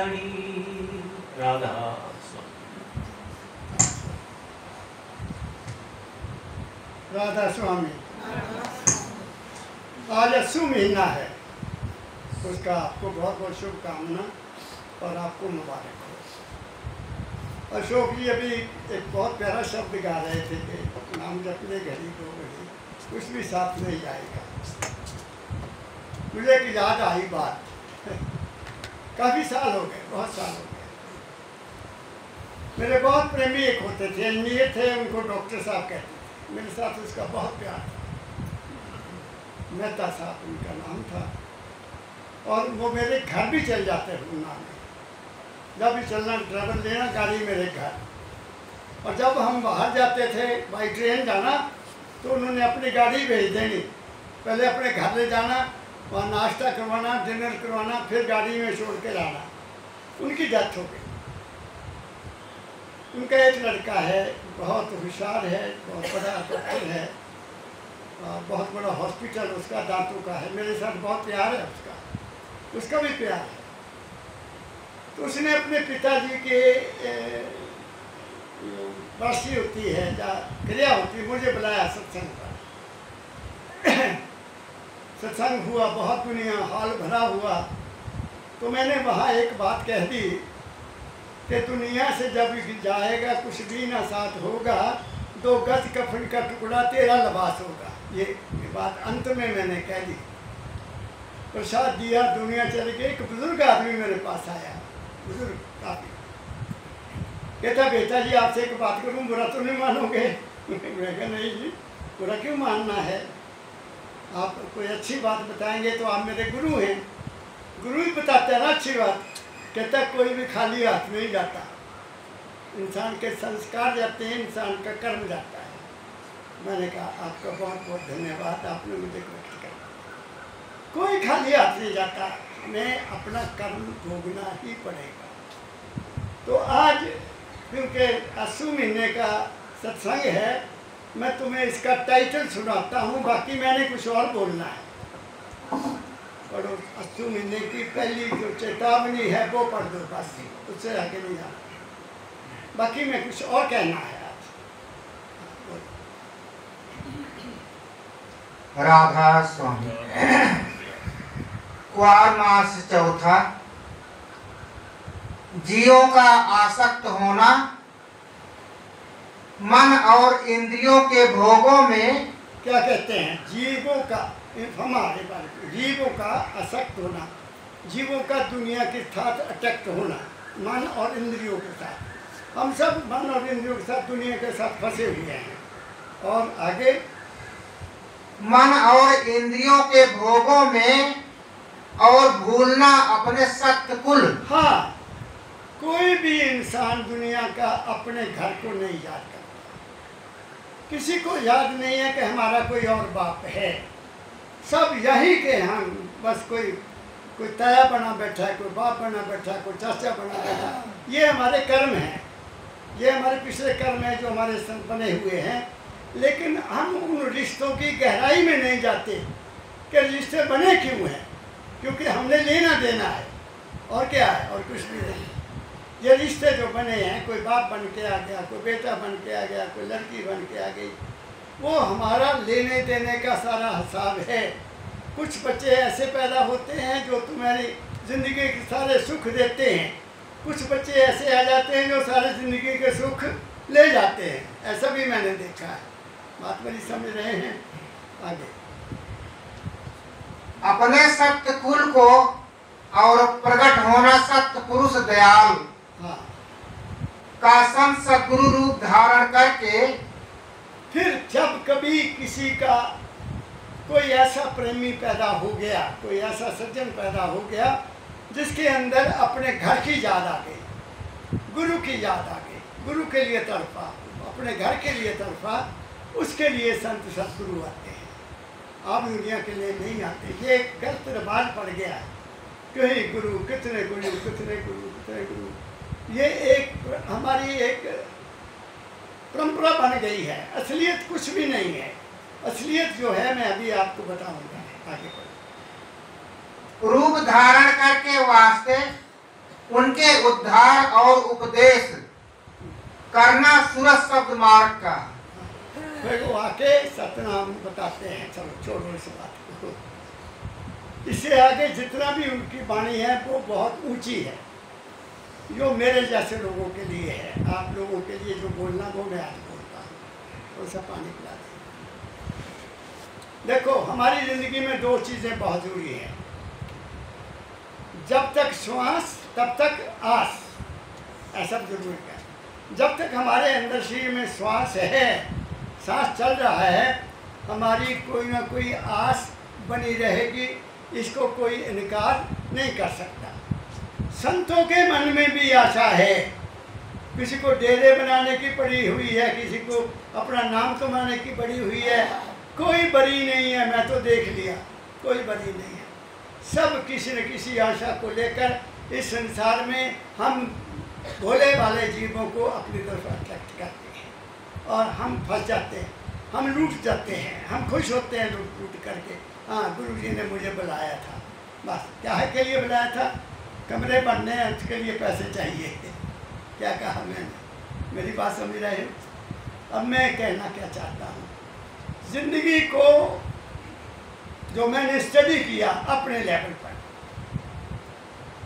घड़ी राधा राधा स्वामी। आज अस्सू महीना है, उसका आपको बहुत बहुत शुभकामना और आपको मुबारक हो। अशोक जी अभी एक बहुत प्यारा शब्द गा रहे थे कि नाम जपने घड़ी दो घड़ी कुछ भी साथ नहीं जाएगा। मुझे एक याद आई बात, काफ़ी साल हो गए, बहुत साल हो गए। मेरे बहुत प्रेमी एक होते थे, इंजीनियर थे, उनको डॉक्टर साहब कहते थे। मेरे साथ उसका बहुत प्यार था, मेहता साहब उनका नाम था। और वो मेरे घर भी चल जाते हुन्ना में, जब भी चलना ट्रैवल लेना गाड़ी मेरे घर। और जब हम बाहर जाते थे बाई ट्रेन जाना तो उन्होंने अपनी गाड़ी भेज देनी, पहले अपने घर ले जाना, वहाँ नाश्ता करवाना, डिनर करवाना, फिर गाड़ी में छोड़ के लाना। उनकी डेथ हो गई। उनका एक लड़का है, बहुत होशियार है, बहुत बड़ा डॉक्टर है, बहुत बड़ा हॉस्पिटल उसका दांतों का है। मेरे साथ बहुत प्यार है उसका भी प्यार है। तो उसने अपने पिताजी के बरसी होती है या क्रिया होती है, मुझे बुलाया सत्संग पर। सत्संग हुआ, बहुत दुनिया, हॉल भरा हुआ। तो मैंने वहाँ एक बात कह दी कि दुनिया से जब जाएगा कुछ भी ना साथ होगा, 2 गज कफन का टुकड़ा तेरा लिबास होगा। ये बात अंत में मैंने कह दी। प्रसाद दिया, दुनिया चली गई। एक बुजुर्ग आदमी मेरे पास आया, बुजुर्ग आदमी, कहता बेटा जी आपसे एक बात करूं, बुरा तो नहीं मानोगे? मैं कहा नहीं जी, बुरा क्यों मानना है, आप कोई अच्छी बात बताएंगे तो आप मेरे गुरु हैं, गुरु ही बताते हैं ना अच्छी बात। कहता कोई भी खाली हाथ नहीं जाता, इंसान के संस्कार जाते हैं, इंसान का कर्म जाता है। मैंने कहा आपका बहुत बहुत धन्यवाद, आपने मुझे व्यक्त किया। कोई खाली हाथ नहीं जाता, हमें अपना कर्म भोगना ही पड़ेगा। तो आज क्योंकि अस्सू महीने का सत्संग है, मैं तुम्हें इसका टाइटल सुनाता हूँ, बाकी मैंने कुछ और बोलना है। पढ़ो, अस्सू महीने की पहली जो चेतावनी है वो पढ़ दो, बस उससे आगे नहीं जाना। बाकी मैं कुछ और कहना है आज। राधा स्वामी। क्वार मास चौथा, जीवों का आसक्त होना, मन और इंद्रियों के भोगों में। क्या कहते हैं? जीवों का, हमारे बारे में जीवों का आसक्त होना, जीवों का दुनिया के साथ अटैक्ट होना, मन और इंद्रियों के साथ। हम सब मन और इंद्रियों के साथ, दुनिया के साथ फंसे हुए हैं। और आगे, मन और इंद्रियों के भोगों में और भूलना अपने सत्य कुल। हाँ, कोई भी इंसान दुनिया का अपने घर को नहीं याद करता। किसी को याद नहीं है कि हमारा कोई और बाप है। सब यही के हम बस कोई ताया बना बैठा है, कोई बाप बना बैठा है, कोई चाचा बना बैठा है। ये हमारे कर्म हैं, ये हमारे पिछले कर्म हैं जो हमारे संग बने हुए हैं। लेकिन हम उन रिश्तों की गहराई में नहीं जाते कि रिश्ते बने क्यों हैं, क्योंकि हमने लेना देना है और क्या है, और कुछ भी नहीं। ये रिश्ते जो बने हैं, कोई बाप बन के आ गया, कोई बेटा बन के आ गया, कोई लड़की बन के आ गई, वो हमारा लेने देने का सारा हिसाब है। कुछ बच्चे ऐसे पैदा होते हैं जो तुम्हारी ज़िंदगी के सारे सुख देते हैं, कुछ बच्चे ऐसे आ जाते हैं जो सारे ज़िंदगी के सुख ले जाते हैं। ऐसा भी मैंने देखा है। बात मेरी समझ रहे हैं? आगे, अपने सत्य कुल को और प्रकट होना सत्य पुरुष दयाल। हाँ, का संत सद्गुरु रूप धारण करके। फिर जब कभी किसी का कोई ऐसा प्रेमी पैदा हो गया, कोई ऐसा सज्जन पैदा हो गया जिसके अंदर अपने घर की याद आ गई, गुरु की याद आ गई, गुरु के लिए तड़पा, अपने घर के लिए तड़पा, उसके लिए संत सद्गुरु आते हैं। आप दुनिया के लिए नहीं आते। ये एक गलत रिवाज पड़ गया है, कहीं गुरु, कितने गुरु, कितने गुरु, कितने गुरु। ये एक हमारी एक परंपरा बन गई है। असलियत कुछ भी नहीं है। असलियत जो है मैं अभी आपको बताऊंगा। आगे बढ़ो। रूप धारण करके वास्ते उनके उद्धार और उपदेश करना सूरज शब्द मार्ग का। फिर वो आके सतनाम बताते हैं। चलो छोड़ो इस बात को। इससे आगे जितना भी उनकी वाणी है वो बहुत ऊंची है, जो मेरे जैसे लोगों के लिए है। आप लोगों के लिए जो बोलना वो मैं आज बोलता हूँ। थोड़ा सा पानी पिला दें। देखो, हमारी जिंदगी में दो चीज़ें बहुत जरूरी हैं। जब तक श्वास तब तक आस, ऐसा जरूर है। जब तक हमारे अंदर शरीर में श्वास है, सांस चल रहा है, हमारी कोई ना कोई आस बनी रहेगी। इसको कोई इनकार नहीं कर सकता। संतों के मन में भी आशा है। किसी को डेरे बनाने की पड़ी हुई है, किसी को अपना नाम कमाने की पड़ी हुई है। कोई बरी नहीं है, मैं तो देख लिया, कोई बरी नहीं है। सब किसी न किसी आशा को लेकर इस संसार में हम भोले वाले जीवों को अपनी तरफ अट्रैक्ट करते हैं और हम फंस जाते हैं, हम लूट जाते हैं, हम खुश होते हैं लूट लूट करके। हाँ, गुरु जी ने मुझे बुलाया था, बस क्या है के लिए बुलाया था? कमरे बनने हैं, उसके लिए पैसे चाहिए। क्या कहा मैंने? मेरी बात समझ रहे हो? अब मैं कहना क्या चाहता हूँ, जिंदगी को जो मैंने स्टडी किया अपने लेवल पर,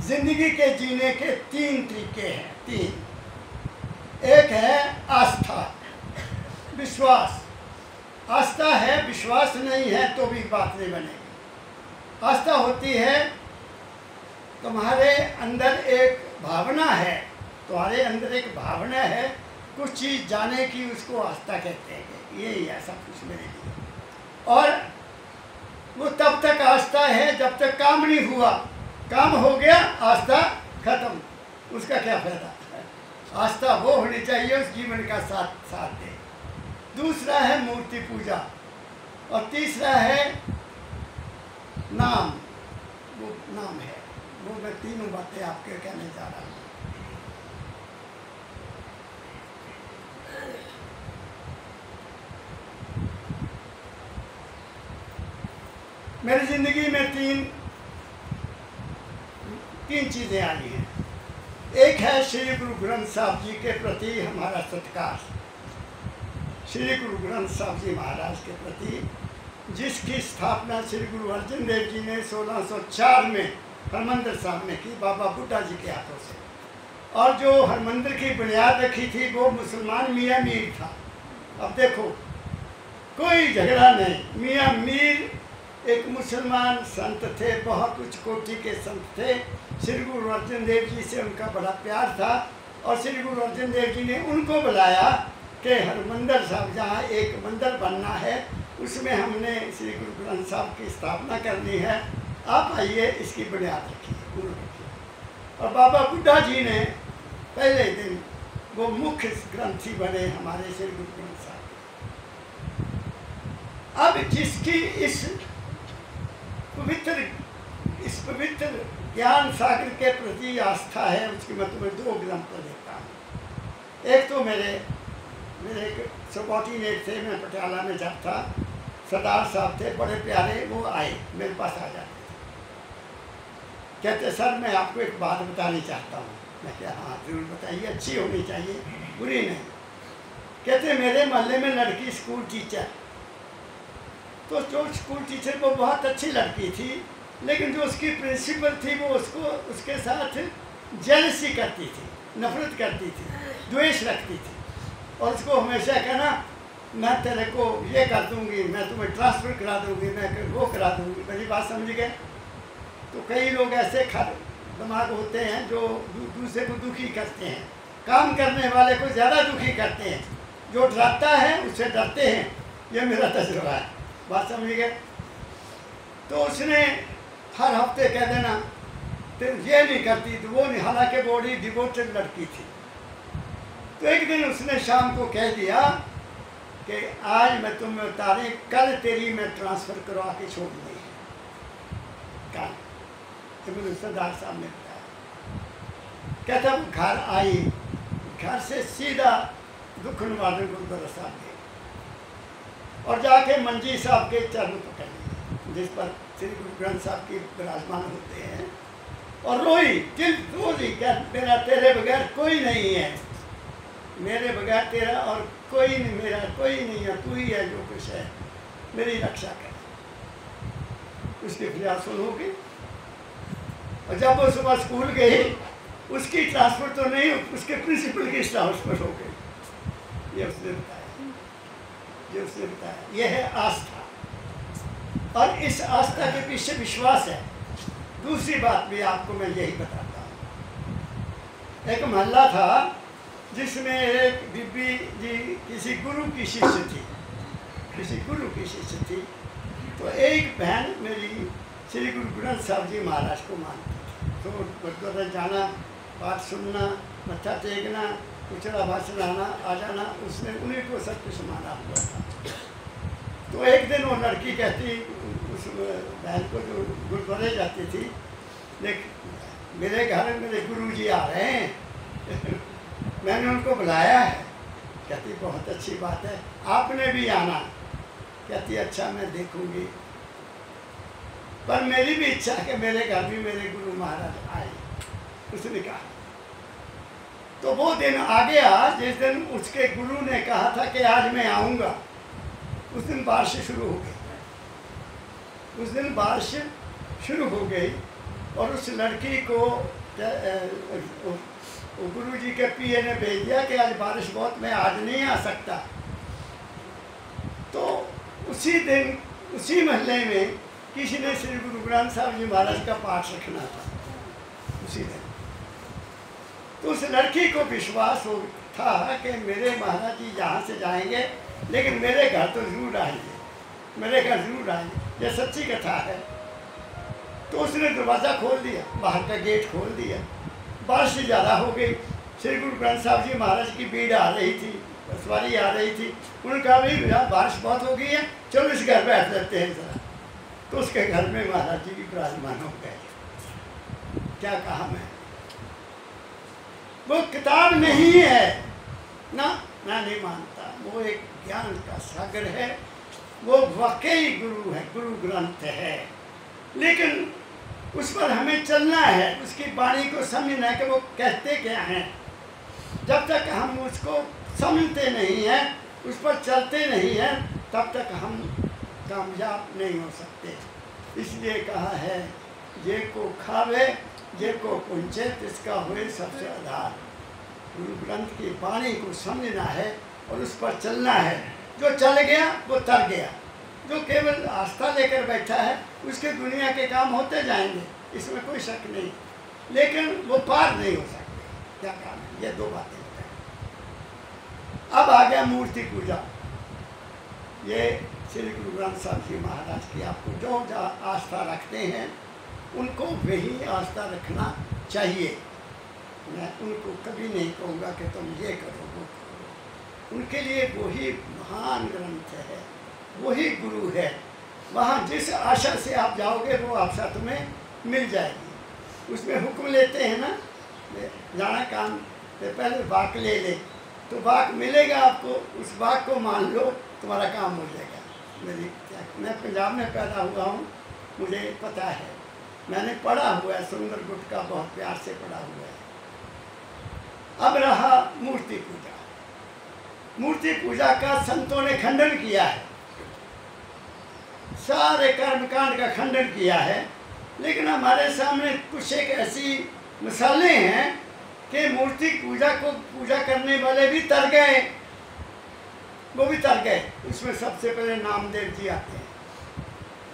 जिंदगी के जीने के 3 तरीके हैं। 3। एक है आस्था, विश्वास। आस्था है, विश्वास नहीं है तो भी बात नहीं बनेगी। आस्था होती है तुम्हारे अंदर एक भावना है, तुम्हारे अंदर एक भावना है कुछ चीज़ जाने की, उसको आस्था कहते हैं। यही है सब कुछ मेरे लिए। और वो तब तक आस्था है जब तक काम नहीं हुआ। काम हो गया, आस्था खत्म, उसका क्या फायदा? आस्था वो होनी चाहिए उस जीवन का साथ दे। दूसरा है मूर्ति पूजा और तीसरा है नाम। वो नाम है, वो मैं तीनों बातें आपके कहने जा रहा हूँ। मेरी जिंदगी में तीन चीज़ें आई हैं। एक है श्री गुरु ग्रंथ साहब जी के प्रति हमारा सत्कार, श्री गुरु ग्रंथ साहब जी महाराज के प्रति, जिसकी स्थापना श्री गुरु अर्जन देव जी ने 1604 में हरमंदिर साहब में की, बाबा बुड्ढा जी के हाथों से। और जो हरमंदिर की बुनियाद रखी थी वो मुसलमान मियाँ मीर था। अब देखो, कोई झगड़ा नहीं। मियाँ मीर एक मुसलमान संत थे, बहुत उच्च कोटि के संत थे। श्री गुरु अर्जन देव जी से उनका बड़ा प्यार था और श्री गुरु अर्जन देव जी ने उनको बुलाया कि हरमंदिर साहब जहाँ एक मंदिर बनना है, उसमें हमने श्री गुरु ग्रंथ साहब की स्थापना करनी है, आप आइए इसकी बुनियाद रखिए, गुरु रखिए। और बाबा बुड्ढा जी ने पहले दिन वो मुख्य ग्रंथी बने हमारे श्री गुरु ग्रंथ साहब। अब जिसकी इस पवित्र ज्ञान सागर के प्रति आस्था है, उसकी मैं तुम्हें 2 ग्रंथ देता हूँ। एक तो मेरे एक सबॉर्डिनेट थे, मैं पटियाला में जब था, सरदार साहब थे, बड़े प्यारे, वो आए मेरे पास आ जाते थे, कहते सर मैं आपको एक बात बतानी चाहता हूँ। मैं क्या? हाँ जरूर बताइए, अच्छी होनी चाहिए, बुरी नहीं। कहते मेरे मोहल्ले में लड़की स्कूल टीचर, तो जो स्कूल टीचर वो बहुत अच्छी लड़की थी, लेकिन जो उसकी प्रिंसिपल थी वो उसके साथ जेलसी करती थी, नफरत करती थी, द्वेष रखती थी और उसको हमेशा कहना मैं तेरे को ये कर दूंगी, मैं तुम्हें ट्रांसफ़र करा दूंगी, मैं वो करा दूंगी। मेरी बात समझ गए? तो कई लोग ऐसे दिमाग होते हैं जो दूसरे को दुखी करते हैं, काम करने वाले को ज़्यादा दुखी करते हैं, जो डराता है उससे डरते हैं। ये मेरा तजुर्बा है, बात समझ गए? तो उसने हर हफ्ते कह देना तो ये नहीं करती तो वो नहीं, हालांकि बड़ी डिवोटेड लड़की थी। तो एक दिन उसने शाम को कह दिया कि आज मैं तुम्हें तारीख, कल तेरी मैं ट्रांसफ़र करवा के छोड़ दी कल। तो मुझे सरदार साहब ने बताया। कहता वो घर आई, घर से सीधा दुख निवारण गुरुद्वारा साहब गए और जाके मंजी साहब के चरण पकड़ लिए, जिस पर श्री गुरु ग्रंथ साहब की विराजमान होते हैं। और रोई, दिल रोई, क्या मेरा तेरे बगैर कोई नहीं है, मेरे बगैर तेरा और कोई नहीं, मेरा कोई नहीं है, तू ही है जो कुछ है, मेरी रक्षा कर। उसकी फरियाद सुन होगी। और जब वो सुबह स्कूल गई, उसकी ट्रांसफर तो नहीं, उसके प्रिंसिपल की ट्रांसफर हो गई। ये उसने बताया, ये उसने बताया। यह है आस्था, और इस आस्था के पीछे विश्वास है। दूसरी बात भी आपको मैं यही बताता हूँ। एक मोहल्ला था जिसमें एक बीबी जी किसी गुरु की शिष्य थी, किसी गुरु की शिष्य थी। तो एक बहन मेरी श्री गुरु ग्रंथ साहब जी महाराज को मानती थी। तो गुरुद्वारा जाना, बात सुनना, मत्था टेकना, कुचड़ा भाषण आना, आ जाना, उसने उन्हीं को सब कुछ माना हुआ था। तो एक दिन वो लड़की कहती उस बहन को, जो गुरुद्वारे जाती थी, देख मेरे घर मेरे गुरुजी आ रहे हैं मैंने उनको बुलाया है। कहती बहुत अच्छी बात है, आपने भी आना। कहती अच्छा मैं देखूंगी, पर मेरी भी इच्छा है कि मेरे घर भी मेरे गुरु महाराज आए। उसने कहा। तो वो दिन आ गया जिस दिन उसके गुरु ने कहा था कि आज मैं आऊँगा। उस दिन बारिश शुरू हो गई, उस दिन बारिश शुरू हो गई, और उस लड़की को गुरु जी के पीए ने भेज दिया कि आज बारिश बहुत, मैं आज नहीं आ सकता। तो उसी दिन उसी महल्ले में किसी ने श्री गुरु ग्रंथ साहब जी महाराज का पाठ रखना था उसी दिन। तो उस लड़की को विश्वास हो था कि मेरे महाराज जी यहाँ से जाएंगे, लेकिन मेरे घर तो जरूर आएंगे, मेरे घर जरूर आएंगे। ये सच्ची कथा है। तो उसने दरवाज़ा खोल दिया, बाहर का गेट खोल दिया। बारिश ज़्यादा हो गई, श्री गुरु ग्रंथ साहब जी महाराज की भीड़ आ रही थी, सवारी आ रही थी। उन्होंने कहा भाई बारिश बहुत हो गई है, चलो इस घर बैठ लेते हैं ज़रा। तो उसके घर में महाराज जी भी विराजमान हो गए। क्या कहा मैं, वो किताब नहीं है ना, मैं नहीं मानता। वो एक ज्ञान का सागर है, वो वाकई गुरु है, गुरु ग्रंथ है। लेकिन उस पर हमें चलना है, उसकी वाणी को समझना है कि वो कहते क्या हैं। जब तक हम उसको समझते नहीं हैं, उस पर चलते नहीं हैं, तब तक हम कामयाब नहीं हो सकते। इसलिए कहा है, जे को खावे जे को पूछे तिसका हुए सबसे आधार। गुरु ग्रंथ की वाणी को समझना है और उस पर चलना है। जो चल गया वो तर गया, जो केवल आस्था लेकर बैठा है उसके दुनिया के काम होते जाएंगे, इसमें कोई शक नहीं, लेकिन वो पार नहीं हो सकते। क्या काम है, ये दो बातें बताएं। अब आ गया मूर्ति पूजा। ये श्री गुरु ग्रंथ साहब जी महाराज की आपको जो आस्था रखते हैं उनको वही आस्था रखना चाहिए। मैं उनको कभी नहीं कहूँगा कि तुम ये करो वो करो। उनके लिए वही महान ग्रंथ है, वही गुरु है। वहाँ जिस आशा से आप जाओगे वो आशा तुम्हें मिल जाएगी। उसमें हुक्म लेते हैं ना, जाना काम से पहले वाक ले ले, तो वाक मिलेगा आपको, उस वाक को मान लो, तुम्हारा काम हो जाएगा। मैं पंजाब में पैदा हुआ हूँ, मुझे पता है, मैंने पढ़ा हुआ है, सुंदर गुट का बहुत प्यार से पढ़ा हुआ है। अब रहा मूर्ति पूजा। मूर्ति पूजा का संतों ने खंडन किया है, सारे कर्मकांड का खंडन किया है। लेकिन हमारे सामने कुछ एक ऐसी मिसालें हैं कि मूर्ति पूजा को पूजा करने वाले भी तर गए, वो भी तर गए। उसमें सबसे पहले नामदेव जी आते हैं।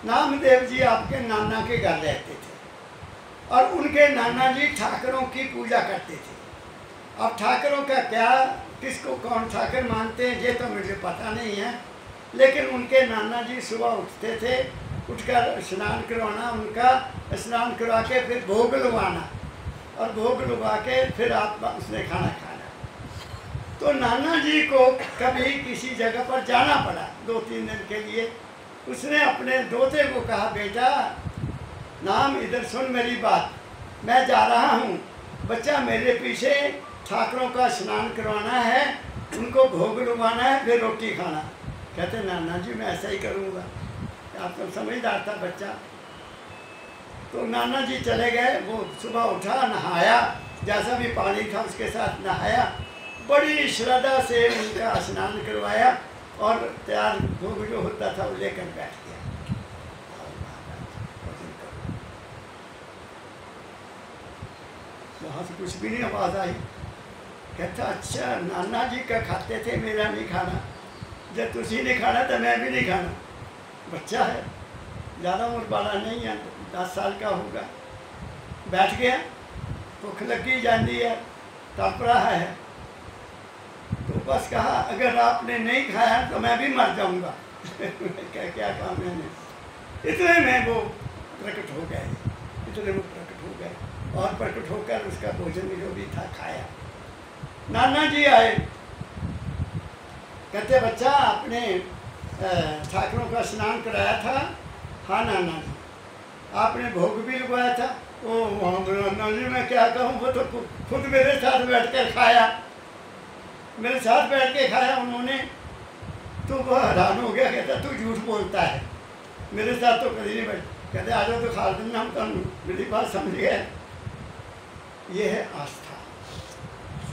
नामदेव जी आपके नाना के घर रहते थे और उनके नाना जी ठाकरों की पूजा करते थे। अब ठाकरों का क्या, किसको कौन ठाकर मानते हैं ये तो मुझे पता नहीं है, लेकिन उनके नाना जी सुबह उठते थे, उठकर स्नान करवाना, उनका स्नान करवा के फिर भोग लगवाना और भोग लगवा के फिर आप उसने खाना खाना। तो नाना जी को कभी किसी जगह पर जाना पड़ा 2-3 दिन के लिए। उसने अपने दोते को कहा, बेटा नाम इधर सुन मेरी बात, मैं जा रहा हूँ, बच्चा मेरे पीछे ठाकरों का स्नान करवाना है, उनको भोग लगवाना है, फिर रोटी खाना। कहते नाना जी मैं ऐसा ही करूँगा। आप तो समझदार था बच्चा। तो नाना जी चले गए। वो सुबह उठा, नहाया, जैसा भी पानी था उसके साथ नहाया, बड़ी श्रद्धा से उनका स्नान करवाया और तैयार भोग जो होता था वो लेकर बैठ गया। वहाँ से कुछ भी नहीं आवाज़ आई। कहता अच्छा नाना जी का खाते थे, मेरा नहीं खाना, जब तुझी नहीं खाना तो मैं भी नहीं खाना। बच्चा है, ज़्यादा उम्र वाला नहीं है, 10 साल का होगा। बैठ गया, भूख लगी जाती है, तप रहा है, तो बस कहा अगर आपने नहीं खाया तो मैं भी मर जाऊंगा। क्या कहा मैंने। इतने में वो प्रकट हो गए, इतने में प्रकट हो गए और प्रकट होकर उसका भोजन जो भी था खाया। नाना जी आए, कहते बच्चा आपने ठाकुरों का स्नान कराया था? हाँ नाना जी। आपने भोग भी लगवाया था? ओ नाना जी मैं क्या कहूँ, वो तो खुद मेरे साथ बैठ कर खाया, मेरे साथ बैठ के खाया उन्होंने। तो वह हैरान हो गया, कहता तू झूठ बोलता है, मेरे साथ तो कभी नहीं बैठ। कहते आ जाओ तो खा देना, हम तो मेरी बात समझ गए। ये है आस्था,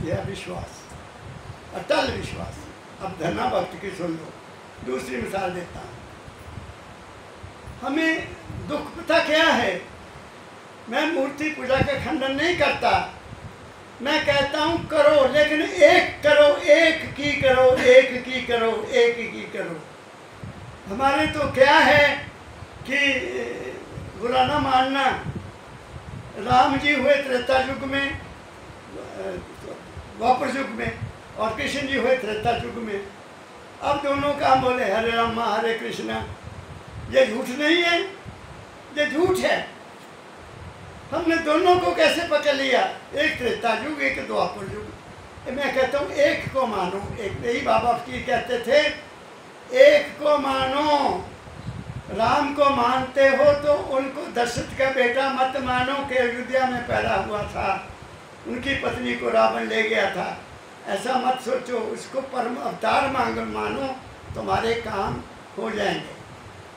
यह है विश्वास, अटल विश्वास। अब धन्ना भक्त की सुन लो, दूसरी मिसाल देता हूँ। हमें दुख पता क्या है? मैं मूर्ति पूजा का खंडन नहीं करता, मैं कहता हूँ करो, लेकिन एक करो, एक की करो, एक की करो, एक की करो। हमारे तो क्या है कि बुरा ना मानना, राम जी हुए त्रेता युग में, द्वापर युग में, और कृष्ण जी हुए त्रेता युग में। अब दोनों काम बोले हरे रामा हरे कृष्णा, ये झूठ नहीं है, ये झूठ है। हमने दोनों को कैसे पकड़ लिया? एक त्रेता युग, एक द्वापर युग। मैं कहता हूँ एक को मानो, एक नहीं। बाबा फकीर कहते थे एक को मानो। राम को मानते हो तो उनको दशरथ का बेटा मत मानो कि अयोध्या में पैदा हुआ था, उनकी पत्नी को रावण ले गया था, ऐसा मत सोचो। उसको परम अवतार मानो, तुम्हारे काम हो जाएंगे।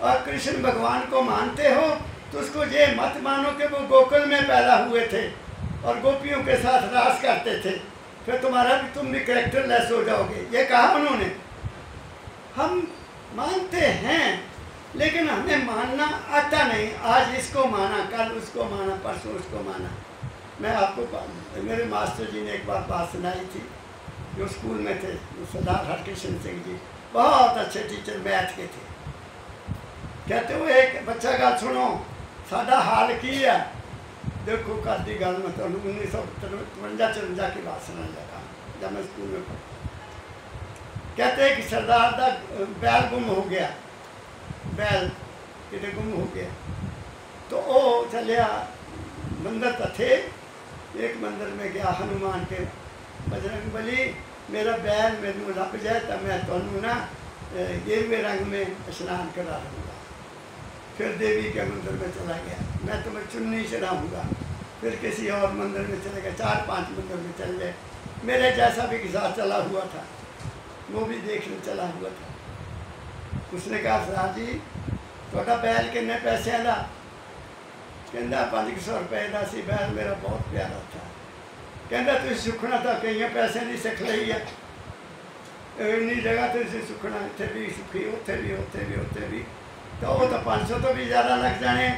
और कृष्ण भगवान को मानते हो तो उसको ये मत मानो कि वो गोकुल में पैदा हुए थे और गोपियों के साथ रास करते थे, फिर तुम भी कैरेक्टर लेस हो जाओगे। ये कहा उन्होंने। हम मानते हैं लेकिन हमें मानना आता नहीं। आज इसको माना, कल उसको माना, परसों उसको माना। मैं आपको, मेरे मास्टर जी ने एक बार बात सुनाई थी, जो स्कूल में थे, सरदार हरकिशन सिंह जी, बहुत अच्छे टीचर मैथ के थे। कहते हुए एक बच्चा गल सुनो, साडा हाल की है। देखो कल की गल मैं तुम 1953-54 की बात सुना लगा, जब मैं स्कूल में पढ़ता। कहते कि सरदार का बैल गुम हो गया, बैल कितने गुम हो गया, तो वो चलिया मंदिर तो थे, एक मंदिर में गया हनुमान के, बजरंग बली मेरा बैल मेरे लग जाए तो मैं तुम ना गेरुए रंग में स्नान करा दूँगा। फिर देवी के मंदिर में चला गया, मैं तुम्हें चुन्नी चढ़ाऊँगा। फिर किसी और मंदिर में चले गए, 4-5 मंदिर में चल गए। मेरे जैसा भी किसा चला हुआ था, वो भी देखने चला हुआ था। उसने कहा सरदार जी थोड़ा बैल किन्ने पैसे का? कहता 500 रुपए का सी बैल, मेरा बहुत प्यारा था। कहता तुम सुखना तो कई पैसे की सिख ली है, इन्नी जगह तुम सुखना, इतने भी सुखी, उत्थे भी, उत्थे भी, उत्थे भी, तो वो तो 500 तो भी ज़्यादा लग जाने।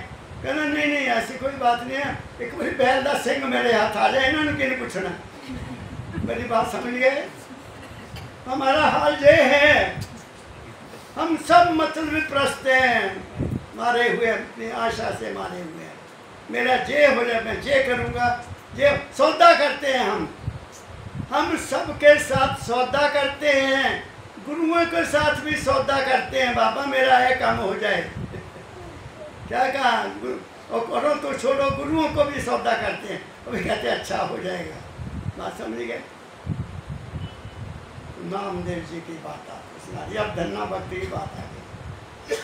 कहना नहीं नहीं ऐसी कोई बात नहीं है, एक बार बैल का सिंह मेरे हाथ आ जाए, इन्होंने कि नहीं पूछना। मेरी बात समझ गए? हमारा हाल ये है, हम सब मतलब प्रस्त हैं, मारे हुए, अपनी आशा से मारे हुए हैं। मेरा जे हो जाए मैं जे करूँगा, ये सौदा करते हैं हम सबके साथ सौदा करते हैं, गुरुओं के साथ भी सौदा करते हैं। बाबा मेरा है काम हो जाए, क्या कहा, और करो तो छोड़ो, गुरुओं को भी सौदा करते हैं, अभी कहते हैं अच्छा हो जाएगा। बात समझ गए? नामदेव जी की बात आपको सुना दी। अब धन्ना भक्त की बात आ गई।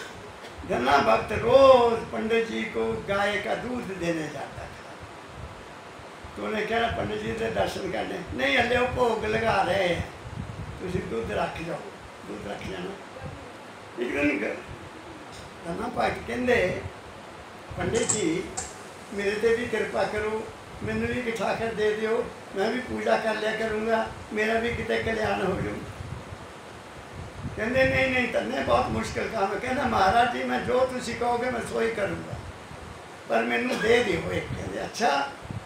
धन्ना भक्त रोज पंडित जी को गाय का दूध देने जाता था। तो उन्हें कहना पंडित जी से दर्शन करने, नहीं हले वो भोग लगा रहे हैं, तुम दूध रख जाओ, दूध रख जाना। एक दिन धन्ना भक्त कहते पंडित जी मेरे ते भी कृपा करो, मैंने भी बिठा कर दे दियो, मैं भी पूजा कर लिया करूँगा, मेरा भी कितने कल्याण हो जाऊँ। कहते नहीं नहीं तन्ने बहुत मुश्किल काम है। कहना महाराज जी मैं जो तुसी कहोगे मैं सो ही करूँगा, पर मैनू दे दियो एक। कहते अच्छा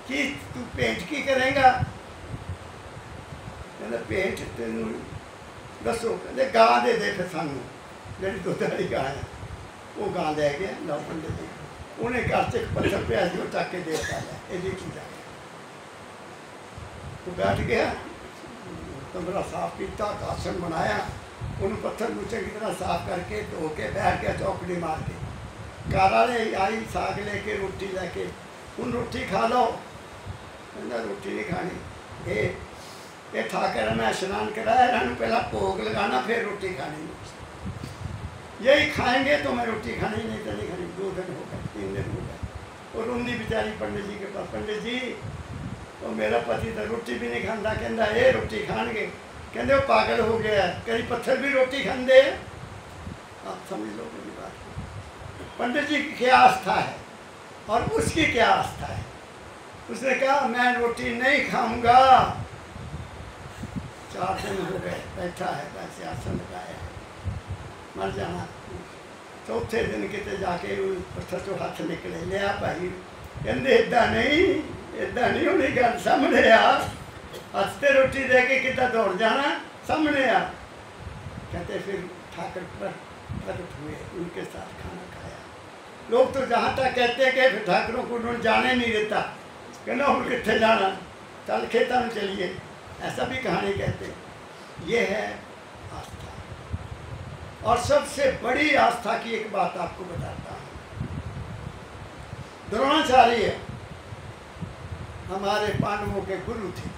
कि तू भेंट की करेगा? कहते भेंट तेन दसो। कहते गां दे दे फिर सानू, जी दुध वाली गां है। वो गां लै गया लो पंडित जी, उन्हें घर च एक पत्थर पिया सी, वो चक के दे दिता है, एडी पूजा। वो बैठ गया, कमरा साफ किया, आसन बनाया, उन्हें पत्थर को चंगी तरह साफ करके धो के बैठ गया चौकड़ी मार के। घर वाले आई साग लेके रोटी लैके, उन रोटी खा लो। कहना रोटी नहीं खानी, ये ठाकर मैं स्नान कराया, इन्होंने पहला भोग लगाना फिर रोटी खानी, यही खाएंगे तो मैं रोटी खानी, नहीं तो नहीं खानी। 2 दिन हो गए, 3 दिन हो गए, और उन्हीं बेचारी पंडित जी के पास, पंडित जी वो मेरा पति तो रोटी भी नहीं खाता, कहता ये रोटी खाएंगे। कहते वो पागल हो गया, कहीं पत्थर भी रोटी खाते। आप समझ लो मेरी बात। पंडित जी की क्या आस्था है और उसकी क्या आस्था है। उसने कहा मैं रोटी नहीं खाऊंगा। 4 दिन हो गए, बैठा है, वैसे आसन लगाया है, मर जाना। चौथे दिन कितने जाके पत्थर तो हाथ निकले, लिया भाई। कहते इदा नहीं होनी गल, सामने आ, हंसते रोटी दे के कितना दौड़ जाना, सामने आ। कहते फिर ठाकर प्रकट हुए, उनके साथ खाना खाया। लोग तो जहाँ तक कहते हैं कि फिर ठाकरों को उन्होंने जाने नहीं देता, कहना हम कितने जाना, चल खेता में चलिए, ऐसा भी कहानी कहते। ये है आस्था। और सबसे बड़ी आस्था की एक बात आपको बताता हूँ। द्रोणाचार्य हमारे पांडवों के गुरु थे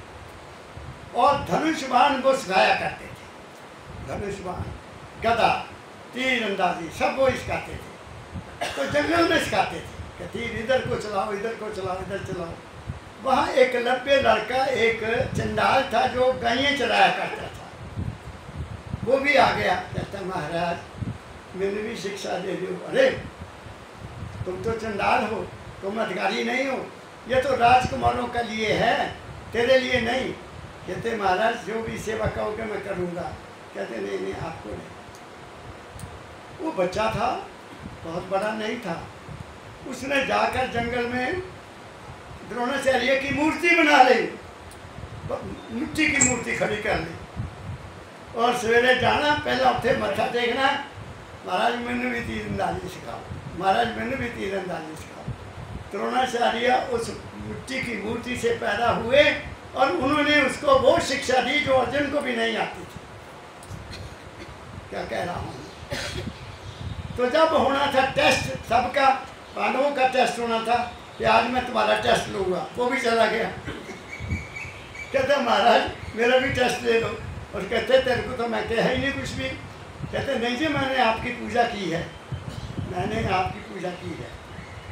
और धनुष बाण वो सिखाया करते थे। धनुष बाण, गदा, तीर अंदाजी सब वो सिखाते थे। तो जंगल में सिखाते थे कि तीर इधर को चलाओ, इधर को चलाओ, इधर चलाओ। वहाँ एक लंबे लड़का, एक चंडाल था जो गायें चलाया करता था। वो भी आ गया, कहता महाराज मैंने भी शिक्षा दे दो। अरे तुम तो चंडाल हो, तुम अधिकारी नहीं हो, ये तो राजकुमारों के लिए है, तेरे लिए नहीं। कहते महाराज जो भी सेवा कहोगे मैं करूँगा। कहते नहीं आपको नहीं। वो बच्चा था, बहुत बड़ा नहीं था। उसने जाकर जंगल में द्रोणाचार्य की मूर्ति बना ली, मिट्टी की मूर्ति खड़ी कर ली, और सवेरे जाना, पहला उठे मत्था टेकना, महाराज मैंने भी तीरंदाजी सिखाओ, महाराज मैंने भी तीरंदाजी सिखाओ। द्रोणाचार्य उस मिट्टी की मूर्ति से पैदा हुए और उन्होंने उसको वो शिक्षा दी जो अर्जुन को भी नहीं आती थी। क्या कह रहा हूँ। तो जब होना था टेस्ट सबका, पांडवों का टेस्ट होना था कि आज मैं तुम्हारा टेस्ट लूँगा, वो भी चला गया। कहते महाराज मेरा भी टेस्ट ले लो। और कहते तेरे को तो मैं कहा ही नहीं कुछ भी। कहते नहीं जी मैंने आपकी पूजा की है, मैंने आपकी पूजा की है,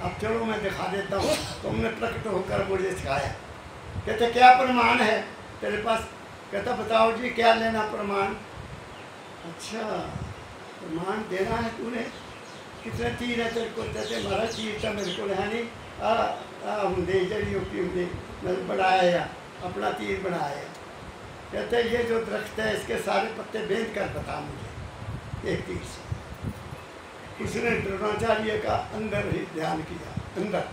अब चलो मैं दिखा देता हूँ, तुमने प्रकट होकर मुझे सिखाया। कहते क्या प्रमाण है तेरे पास? कहता बताओ जी क्या लेना प्रमाण। अच्छा प्रमाण देना है तूने, कितने तीर है तेरे को? कहते महाराज तीर तो मेरे को है नहीं, होंगे जड़ी होती होंगे, मैं बनाया अपना तीर बनाया। कहते ये जो दरख्त है इसके सारे पत्ते बेच कर बता मुझे एक तीर से। उसने द्रोणाचार्य का अंदर ही ध्यान किया, अंदर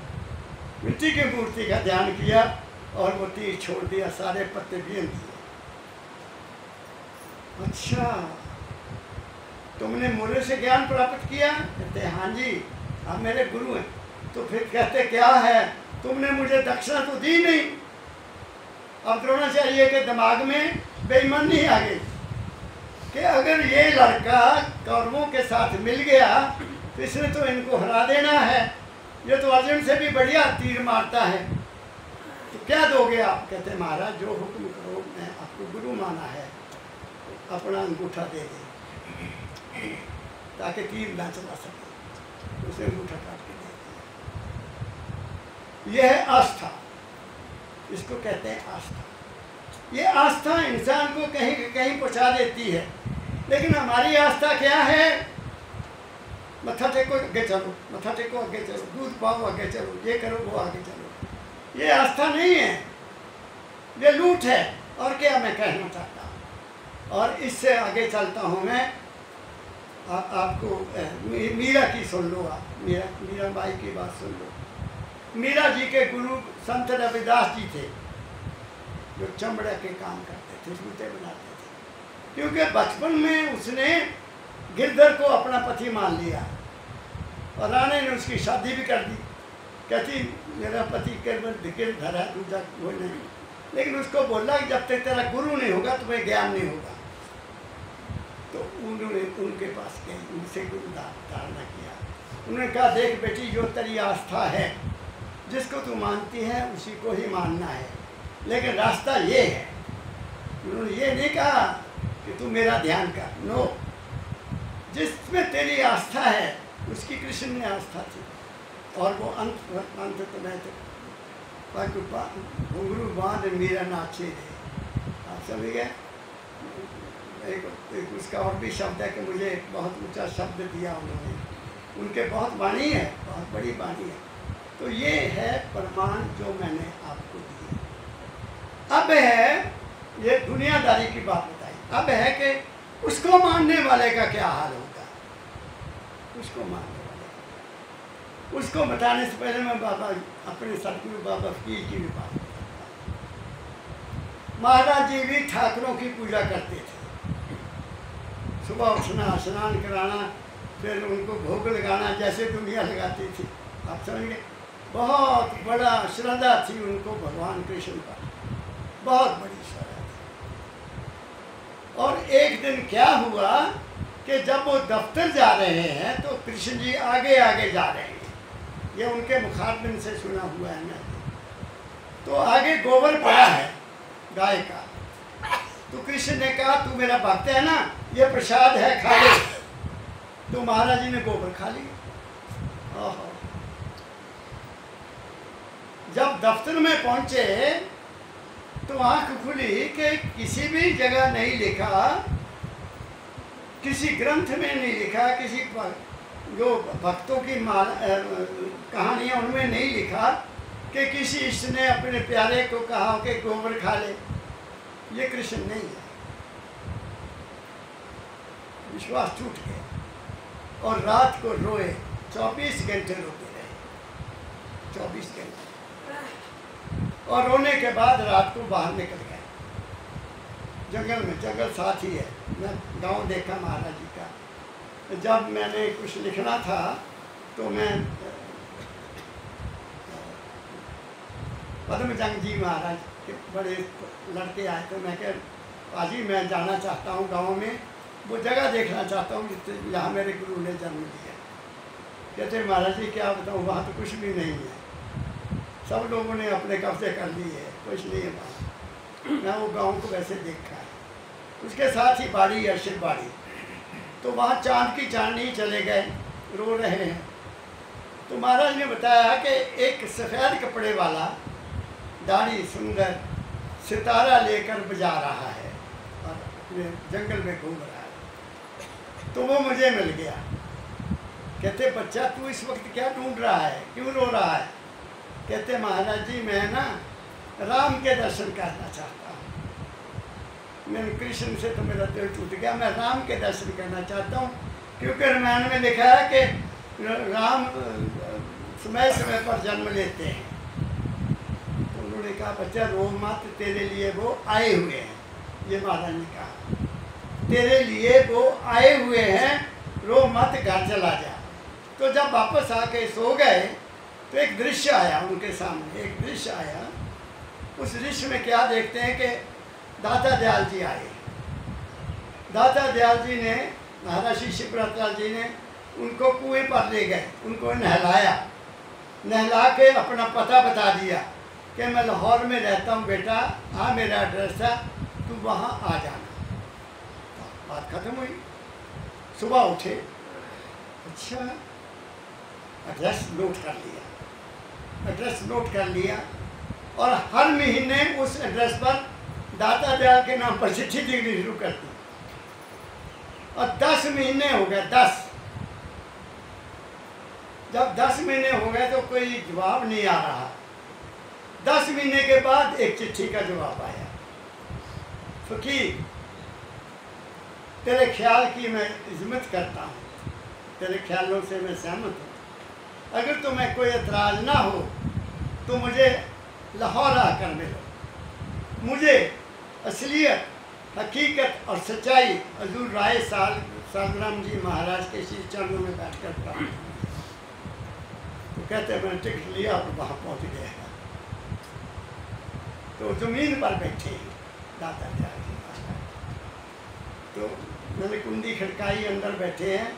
मिट्टी की मूर्ति का ध्यान किया और वो तीर छोड़ दिया, सारे पत्ते बेच दिए। अच्छा तुमने मुझे से ज्ञान प्राप्त किया? कहते हाँ जी आप मेरे गुरु हैं। तो फिर कहते क्या है, तुमने मुझे दक्षिणा तो दी नहीं। अब द्रोणाचार्य के दिमाग में बेईमानी आ गई कि अगर ये लड़का कौरवों के साथ मिल गया तो इसने तो इनको हरा देना है, ये तो अर्जुन से भी बढ़िया तीर मारता है, तो क्या दोगे आप? कहते महाराज जो हुक्म करो, मैं आपको गुरु माना है, अपना अंगूठा दे दे ताकि तीर ना चला सके। उसे अंगूठा काट के दे दिया। यह है आस्था, इसको कहते हैं आस्था। ये आस्था इंसान को कहीं कहीं पहुंचा देती है, लेकिन हमारी आस्था क्या है? मत्था टेको आगे चलो, मत्था टेको आगे चलो, दूध पाओ आगे चलो, ये करो वो आगे चलो। ये आस्था नहीं है, ये लूट है। और क्या मैं कहना चाहता हूँ, और इससे आगे चलता हूँ मैं। आपको मीरा की सुन लो आप, मीरा बाई की बात सुन लो। मीरा जी के गुरु संत रविदास जी थे, जो चमड़ा के काम करते थे, जूते बनाते थे। क्योंकि बचपन में उसने गिरधर को अपना पति मान लिया और रानी ने उसकी शादी भी कर दी। कहती मेरा पति गिरधर है, दूसरा कोई नहीं। लेकिन उसको बोला कि जब तक तेरा गुरु नहीं होगा तुम्हें ज्ञान नहीं होगा। तो उन्होंने उनके पास गई, उनसे गुरु धारणा किया। उन्होंने कहा देख बेटी, जो तेरी आस्था है, जिसको तू मानती है उसी को ही मानना है, लेकिन रास्ता ये है। उन्होंने ये नहीं कहा कि तू मेरा ध्यान कर, नो, जिसमें तेरी आस्था है उसकी कृष्ण में आस्था थी। और वो अंत में घुंघरू बांध मीरा नाचे थे। आप समझ गए? एक उसका और भी शब्द है कि मुझे एक बहुत ऊंचा शब्द दिया उन्होंने, उनके बहुत वाणी है, बहुत बड़ी वाणी है। तो ये है प्रमाण जो मैंने आपको दिया। अब है ये दुनियादारी की बात बताई। अब है कि उसको मानने वाले का क्या हाल होगा, उसको मानने वाले। उसको बताने से पहले मैं बाबा अपने सतगुरु बाबा फकीर की भी बात करता। महाराज जी भी ठाकुरों की पूजा करते थे। सुबह उठना, स्नान कराना, फिर उनको भोग लगाना जैसे दुनिया लगाती थी। आप समझिए, बहुत बड़ा श्रद्धा थी उनको भगवान कृष्ण पर, बहुत बड़ी श्रद्धा थी। और एक दिन क्या हुआ कि जब वो दफ्तर जा रहे हैं तो कृष्ण जी आगे आगे जा रहे हैं। ये उनके मुखारबिन से सुना हुआ है मैंने। तो आगे गोबर पड़ा है गाय का। तो कृष्ण ने कहा तू मेरा भक्त है ना, ये प्रसाद है, खा ले। तो महाराज जी ने गोबर खा लिया। जब दफ्तर में पहुंचे तो आंख खुली कि किसी भी जगह नहीं लिखा, किसी ग्रंथ में नहीं लिखा, किसी जो भक्तों की कहानियाँ उनमें नहीं लिखा कि किसी इष्ट ने अपने प्यारे को कहा कि गोबर खा ले। ये कृष्ण नहीं है। विश्वास टूट गया और रात को रोए, 24 घंटे रोते रहे, 24 घंटे। और रोने के बाद रात को बाहर निकल गए जंगल में। जंगल साथ ही है। मैं गांव देखा महाराज जी का। जब मैंने कुछ लिखना था तो मैं पद्मजंग जी महाराज के बड़े लड़के आए तो मैं कह पाजी मैं जाना चाहता हूँ गांव में, वो जगह देखना चाहता हूँ जहाँ मेरे गुरु ने जन्म लिया। कहते महाराज जी क्या बताऊँ, वहाँ तो कुछ भी नहीं है, सब लोगों ने अपने कब्जे कर लिए है, कुछ नहीं है वहाँ। मैं वो गाँव को वैसे देखा है। उसके साथ ही बाड़ी है, शिव बाड़ी। तो वहाँ चांद की चांदनी चले गए, रो रहे हैं। तो महाराज ने बताया कि एक सफ़ेद कपड़े वाला, दाढ़ी सुंदर, सितारा लेकर बजा रहा है और अपने जंगल में घूम रहा है। तो वो मुझे मिल गया। कहते बच्चा तू इस वक्त क्या ढूंढ रहा है, क्यों रो रहा है? कहते महाराज जी मैं ना राम के दर्शन करना चाहता हूँ। मैंने कृष्ण से तो मेरा दिल टूट गया, मैं राम के दर्शन करना चाहता हूँ। क्योंकि रामायण में लिखा है कि राम समय समय पर जन्म लेते हैं। तो उन्होंने कहा बच्चा रो मत, तेरे लिए वो आए हुए हैं। ये महाराज ने कहा तेरे लिए वो आए हुए हैं, रो मत, घर चला जा। तो जब वापस आके सो गए तो एक दृश्य आया उनके सामने, एक दृश्य आया। उस दृश्य में क्या देखते हैं कि दाता दयाल जी आए। दाता दयाल जी ने, महर्षि शिवरात्रि जी ने उनको कुएं पर ले गए, उनको नहलाया, नहला के अपना पता बता दिया कि मैं लाहौर में रहता हूँ बेटा, हाँ मेरा एड्रेस है, तू वहाँ आ जाना। बात खत्म हुई। सुबह उठे, अच्छा एड्रेस नोट कर लिया, एड्रेस नोट कर लिया और हर महीने उस एड्रेस पर दाता दयाल के नाम पर चिट्ठी लिखनी शुरू कर दी। और 10 महीने हो गए, 10 जब 10 महीने हो गए तो कोई जवाब नहीं आ रहा। 10 महीने के बाद एक चिट्ठी का जवाब आया, फकीर तेरे ख्याल की मैं इज्जत करता हूँ, तेरे ख्यालों से मैं सहमत हूँ, अगर तुम्हें कोई एतराज़ ना हो तो मुझे लाहौर आकर मिलो। मुझे असलियत, हकीकत और सच्चाई हजूर राय सालग्राम जी महाराज के श्री चरणों में बैठ कर प्राप्त। तो कहते मैंने टिकट लिया और वहाँ पहुँच गया। तो ज़मीन पर बैठे दाता जी महाराज, तो मैंने कुंडी खड़काई, अंदर बैठे हैं।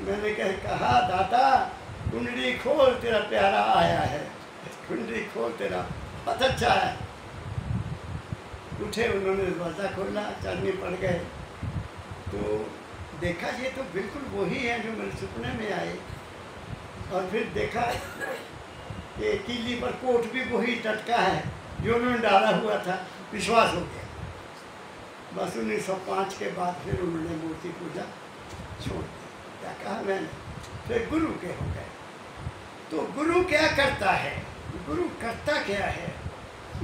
मैंने कहा दाता कुंडी खोल, तेरा प्यारा आया है, कुंडी खोल, तेरा बहुत अच्छा है। उठे, उन्होंने दरवाज़ा खोला, चढ़ने पड़ गए। तो देखा ये तो बिल्कुल वही है जो मेरे सपने में आए। और फिर देखा कि किली पर कोट भी वही टटका है जो उन्होंने डाला हुआ था। विश्वास हो गया। बस 1905 के बाद फिर उन्होंने मूर्ति पूजा छोड़ दी। क्या कहा मैंने, फिर गुरु के हो गए। तो गुरु क्या करता है, गुरु करता क्या है,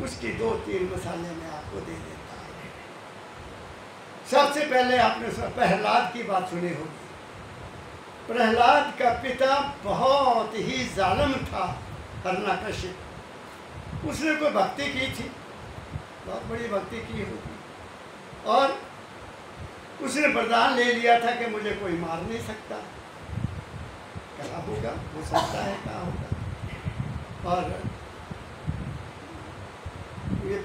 उसकी 2-3 मसाले में आपको दे देता है। सबसे पहले आपने प्रहलाद की बात सुनी होगी। प्रहलाद का पिता बहुत ही जालिम था, हिरण्यकशिप। उसने कोई भक्ति की थी, बहुत बड़ी भक्ति की होगी, और उसने वरदान ले लिया था कि मुझे कोई मार नहीं सकता। कहा होगा, हो सकता है, कहा होगा। और ये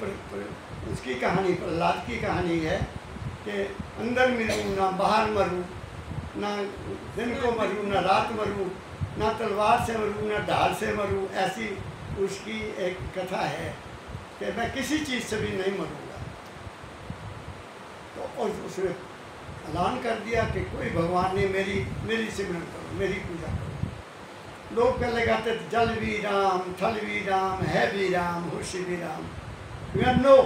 उसकी कहानी, प्रहलाद की कहानी है कि अंदर मरूँ ना बाहर मरूँ, ना दिन को मरूँ ना रात मरूँ, ना तलवार से मरूँ ना ढाल से मरूँ। ऐसी उसकी एक कथा है कि मैं किसी चीज़ से भी नहीं मरूँगा। तो और उसने ऐलान कर दिया कि कोई भगवान नहीं, मेरी सिमरन करो, मेरी पूजा करो। लोग पहले कहते थे जल भी राम, थल भी राम, है भी राम, होशी भी राम। नो,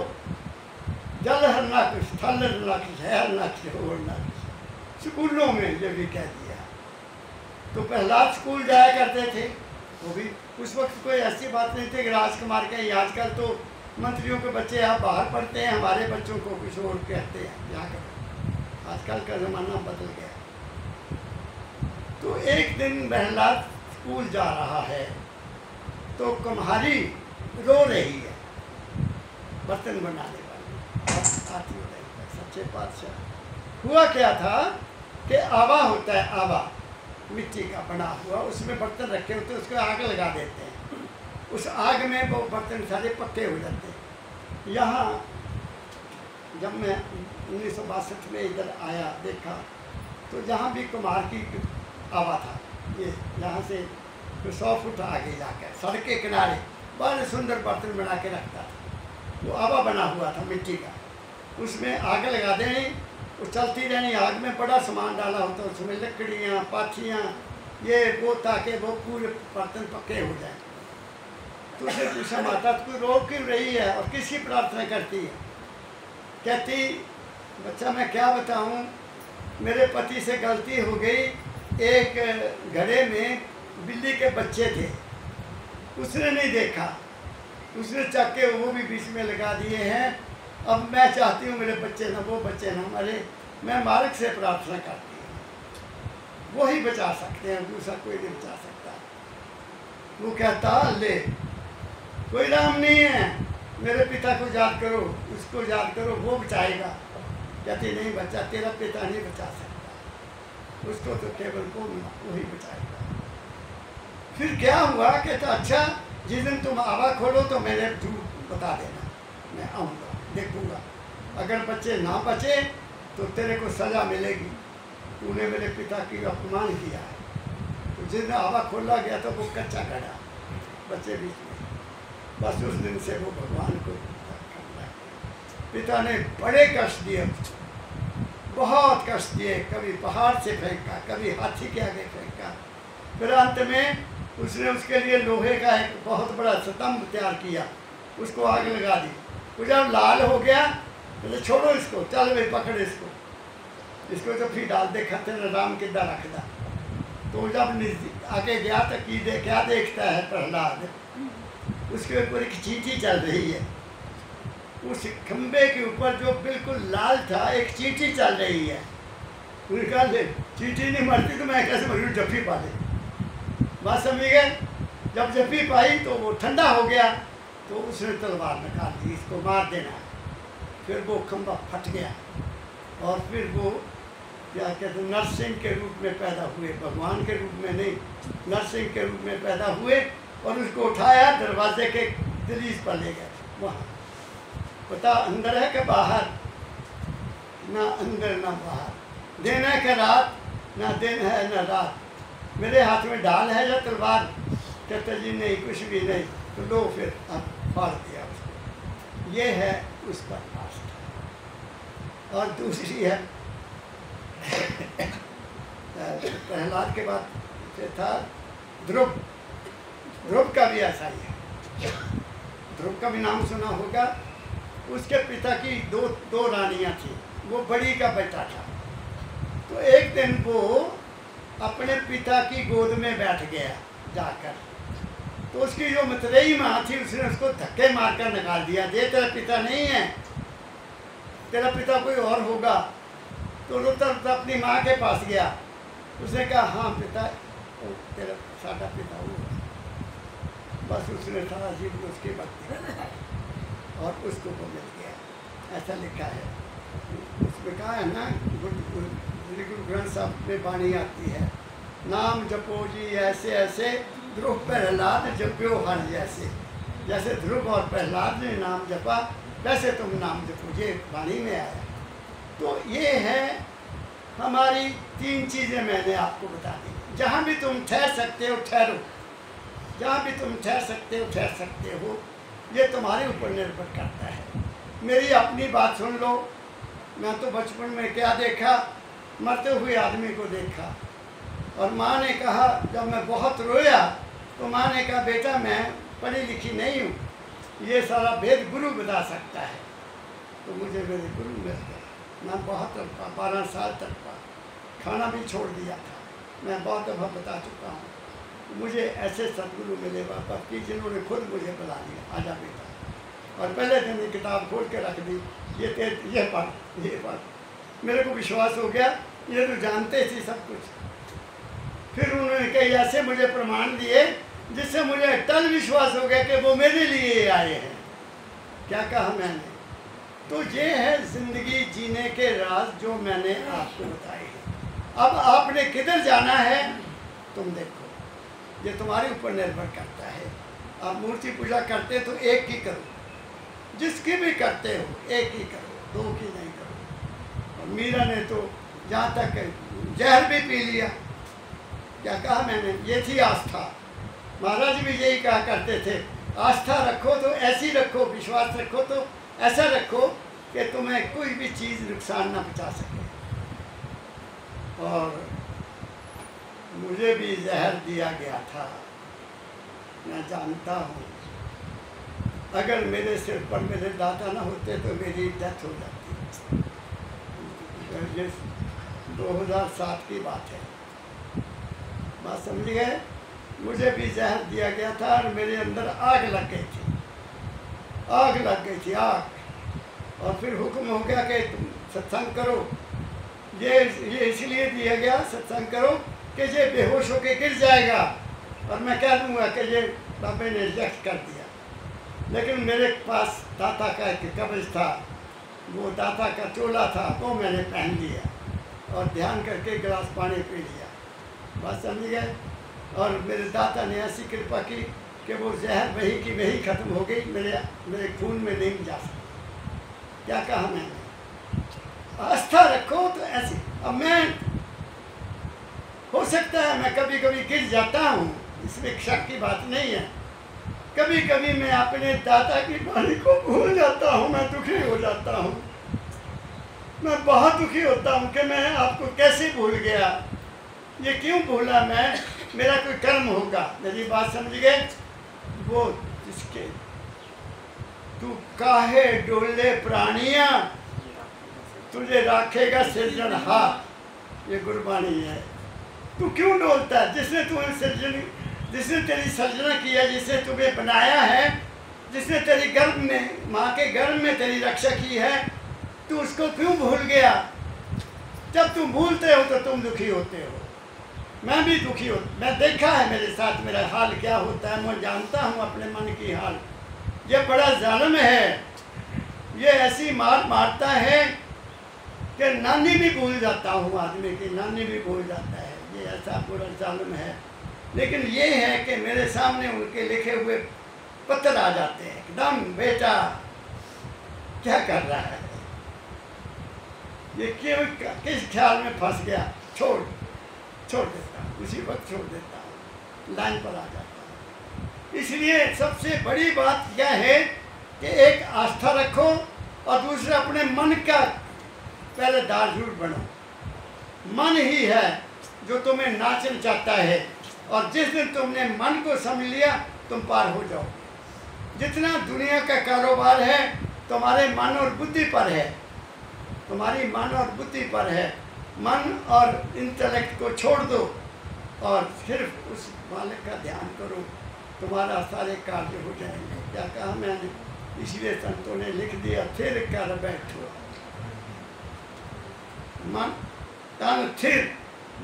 जल हरनाक्ष, थल हरनाक्ष, है हरनाक्ष, हो हरनाक्ष। स्कूलों में ये भी कह दिया। तो प्रहलाद स्कूल जाया करते थे, वो भी उस वक्त कोई ऐसी बात नहीं थी कि राजकुमार के। आजकल तो मंत्रियों के बच्चे आप बाहर पढ़ते हैं, हमारे बच्चों को कुछ और कहते हैं, यहाँ कर। आजकल का ज़माना बदल गया। तो एक दिन प्रहलाद स्कूल जा रहा है तो कुम्हारी रो रही है, बर्तन बनाने वाली आती हो रही। सच्चे पातशाह, हुआ क्या था कि आवा होता है, आवा मिट्टी का बना हुआ, उसमें बर्तन रखे होते हैं, उसको आग लगा देते हैं। उस आग में वो बर्तन सारे पक्के हो जाते हैं। यहाँ जब मैं 1962 में इधर आया, देखा तो जहाँ भी कुम्हार की आवा था, ये यहाँ से 100 फुट आगे जाकर सड़क के किनारे बड़े सुंदर बर्तन बना के रखता था। वो आवा बना हुआ था मिट्टी का, उसमें आग लगा देनी, वो चलती रहनी। आग में बड़ा सामान डाला होता, उसमें लकड़ियाँ, पाथियाँ, ये वो, ताकि वो पूरे बर्तन पक्के हो जाए। तो उसे पूछा, माता तू रो क्यों रही है और किसकी प्रार्थना करती है? कहती, बच्चा मैं क्या बताऊँ, मेरे पति से गलती हो गई। एक घड़े में बिल्ली के बच्चे थे, उसने नहीं देखा, उसने चक के वो भी बीच में लगा दिए हैं। अब मैं चाहती हूँ मेरे बच्चे ना, वो बच्चे ना मरे। मैं मालिक से प्रार्थना करती हूँ, वो ही बचा सकते हैं, दूसरा कोई नहीं बचा सकता। वो कहता, ले कोई राम नहीं है, मेरे पिता को याद करो, उसको याद करो, वो बचाएगा। कहती, नहीं बच्चा, तेरा पिता नहीं बचा सकता, उसको तो केवल वो ही बचाएगा। फिर क्या हुआ? कहता, अच्छा जिस दिन तुम आवा खोलो तो मेरे झूठ बता देना, मैं आऊँगा, देखूँगा। अगर बच्चे ना बचे तो तेरे को सज़ा मिलेगी, तूने मेरे पिता की अपमान किया है। तो जिस दिन आवा खोला गया तो वो कच्चा गड़ा, बच्चे बीच में। बस उस दिन से वो भगवान को करना है। पिता ने बड़े कष्ट दिए, बहुत कष्ट दिए, कभी पहाड़ से फेंका, कभी हाथी के आगे फेंका। फिर अंत में उसने उसके लिए लोहे का एक बहुत बड़ा स्तंभ तैयार किया, उसको आग लगा दी। वो जब लाल हो गया तो छोड़ो इसको, चल भाई पकड़ इसको तो फिर डाल दे, खतरे राम किदा रखदा। तो जब आगे गया तो क्या देखता है प्रहलाद, उसके ऊपर एक चींटी चल रही है। उस खंबे के ऊपर जो बिल्कुल लाल था एक चींटी चल रही है। उन्होंने कहा चींटी नहीं मरती तो मैं कैसे मरूँ, जफ्फी पा ले। बात समझ गए। जब जफ्फी पाई तो वो ठंडा हो गया, तो उसने तलवार निकाल दी, इसको मार देना। फिर वो खंबा फट गया और फिर वो क्या कहते हैं नरसिंह के रूप में पैदा हुए, भगवान के रूप में नहीं, नरसिंह के रूप में पैदा हुए और उसको उठाया, दरवाजे के दहलीज पर ले गए। वहाँ पता अंदर है कि बाहर, ना अंदर ना बाहर, दिन है कि रात, ना दिन है ना रात, मेरे हाथ में ढाल है या तलवार? कहते जी नहीं, कुछ भी नहीं। तो लो फिर अब फाड़ दिया उसको। ये है उस पर आस्था। और दूसरी है प्रहलाद के बाद था ध्रुव। ध्रुव का भी ऐसा ही है। ध्रुव का भी नाम सुना होगा। उसके पिता की दो रानियां थी, वो बड़ी का बेटा था। तो एक दिन वो अपने पिता की गोद में बैठ गया जाकर, तो उसकी जो मतरेई माँ थी उसने उसको धक्के मारकर निकाल दिया, ये तेरा पिता नहीं है, तेरा पिता कोई और होगा। तो रोता रोता अपनी माँ के पास गया। उसने कहा हाँ पिता, तेरा सादा पिता हुआ। बस उसने सारा जीवन उसकी भक्ति और उसको वो मिल गया, ऐसा लिखा है। उसमें कहा है ना, गुरु ग्रंथ साहब में वाणी आती है, नाम जपो जी ऐसे ऐसे, ध्रुव प्रहलाद जप्यो हर जैसे। जैसे ध्रुव और प्रहलाद ने नाम जपा, वैसे तुम नाम जपो, ये वाणी में आया। तो ये है हमारी 3 चीज़ें मैंने आपको बता दी। जहाँ भी तुम ठहर सकते हो ठहरो, जहाँ भी तुम ठहर सकते हो ठहर सकते हो, ये तुम्हारे ऊपर निर्भर करता है। मेरी अपनी बात सुन लो। मैं तो बचपन में क्या देखा, मरते हुए आदमी को देखा। और माँ ने कहा, जब मैं बहुत रोया तो माँ ने कहा बेटा मैं पढ़ी लिखी नहीं हूँ, ये सारा भेद गुरु बता सकता है। तो मुझे मेरे गुरु मिल गए। मैं बहुत तड़पा, 12 साल तड़पा, खाना भी छोड़ दिया था। मैं बहुत दफ़ा बता चुका हूँ। मुझे ऐसे सदगुरु मिले वापस कि जिन्होंने खुद मुझे बुला लिया, आजा बेटा। और पहले दिन ये किताब खोल के रख दी, ये पढ़। मेरे को विश्वास हो गया, ये तो जानते थी सब कुछ। फिर उन्होंने कई ऐसे मुझे प्रमाण दिए जिससे मुझे अटल विश्वास हो गया कि वो मेरे लिए आए हैं। क्या कहा मैंने? तो ये है ज़िंदगी जीने के राज जो मैंने आपको बताए हैं। अब आपने किधर जाना है तुम देखो, ये तुम्हारे ऊपर निर्भर करता है। आप मूर्ति पूजा करते तो एक की करो, जिसकी भी करते हो एक ही करो, 2 की नहीं करो। और मीरा ने तो जहाँ तक जहर भी पी लिया। क्या कहा मैंने? ये थी आस्था। महाराज भी यही कहा करते थे, आस्था रखो तो ऐसी रखो, विश्वास रखो तो ऐसा रखो कि तुम्हें कोई भी चीज़ नुकसान ना पहुँचा सके। और मुझे भी जहर दिया गया था, मैं जानता हूँ। अगर मेरे सिर पर मेरे दादा ना होते तो मेरी डेथ हो जाती। ये 2007 की बात है। बात समझ गए? मुझे भी जहर दिया गया था और मेरे अंदर आग लग गई थी, आग लग गई थी, आग। और फिर हुक्म हो गया कि तुम सत्संग करो। ये इसलिए दिया गया सत्संग करो कि ये बेहोश होके गिर जाएगा और मैं कह दूँगा कि ये बाबे ने रिजेक्ट कर दिया। लेकिन मेरे पास दाता का एक कब्ज था, वो दाता का चोला था, वो मैंने पहन लिया और ध्यान करके गिलास पानी पी लिया। बात समझ गए? और मेरे दाता ने ऐसी कृपा की कि वो जहर वही की वही ख़त्म हो गई, मेरे खून में नहीं जा सकती। क्या कहा मैंने? आस्था रखो तो ऐसी। अब मैं, हो सकता है मैं कभी कभी गिर जाता हूँ, इसमें शक की बात नहीं है। कभी कभी मैं अपने दाता की वाणी को भूल जाता हूँ, मैं दुखी हो जाता हूँ। मैं बहुत दुखी होता हूँ कि मैं आपको कैसे भूल गया, ये क्यों भूला मैं, मेरा कोई कर्म होगा। मेरी बात समझ गए? वो जिसके तू काहे डोले प्राणिया, तुझे राखेगा सिरजनहार, ये गुरबाणी है। तू क्यों डोलता है? जिसने तेरी सर्जना की है, जिसने तुम्हें बनाया है, जिसने तेरी गर्भ में, माँ के गर्भ में तेरी रक्षा की है, तू उसको क्यों भूल गया? जब तुम भूलते हो तो तुम दुखी होते हो। मैं भी दुखी हूँ। मैं देखा है मेरे साथ मेरा हाल क्या होता है। मैं जानता हूँ अपने मन की हाल। ये बड़ा जालिम है। ये ऐसी मार मारता है कि नानी भी भूल जाता हूँ, आदमी की नानी भी भूल जाता है। ये ऐसा बुरा जालिम है। लेकिन ये है कि मेरे सामने उनके लिखे हुए पत्थर आ जाते हैं, एकदम बेटा क्या कर रहा है, ये क्यों, किस ख्याल में फंस गया, छोड़ देता हूँ, उसी वक्त छोड़ देता हूँ, लाइन पर आ जाता हूँ। इसलिए सबसे बड़ी बात यह है कि एक आस्था रखो और दूसरा अपने मन का पहले दारजूर बनो। मन ही है जो तुम्हें नाचना चाहता है, और जिस दिन तुमने मन को समझ लिया तुम पार हो जाओ। जितना दुनिया का कारोबार है तुम्हारे मन और बुद्धि पर है, तुम्हारी मन और बुद्धि पर है। मन और इंटेलेक्ट को छोड़ दो और सिर्फ उस मालिक का ध्यान करो, तुम्हारा सारे कार्य हो जाएंगे। क्या कहा मैंने? इसलिए संतों ने लिख दिया, फिर कर बैठो मन तन थिर,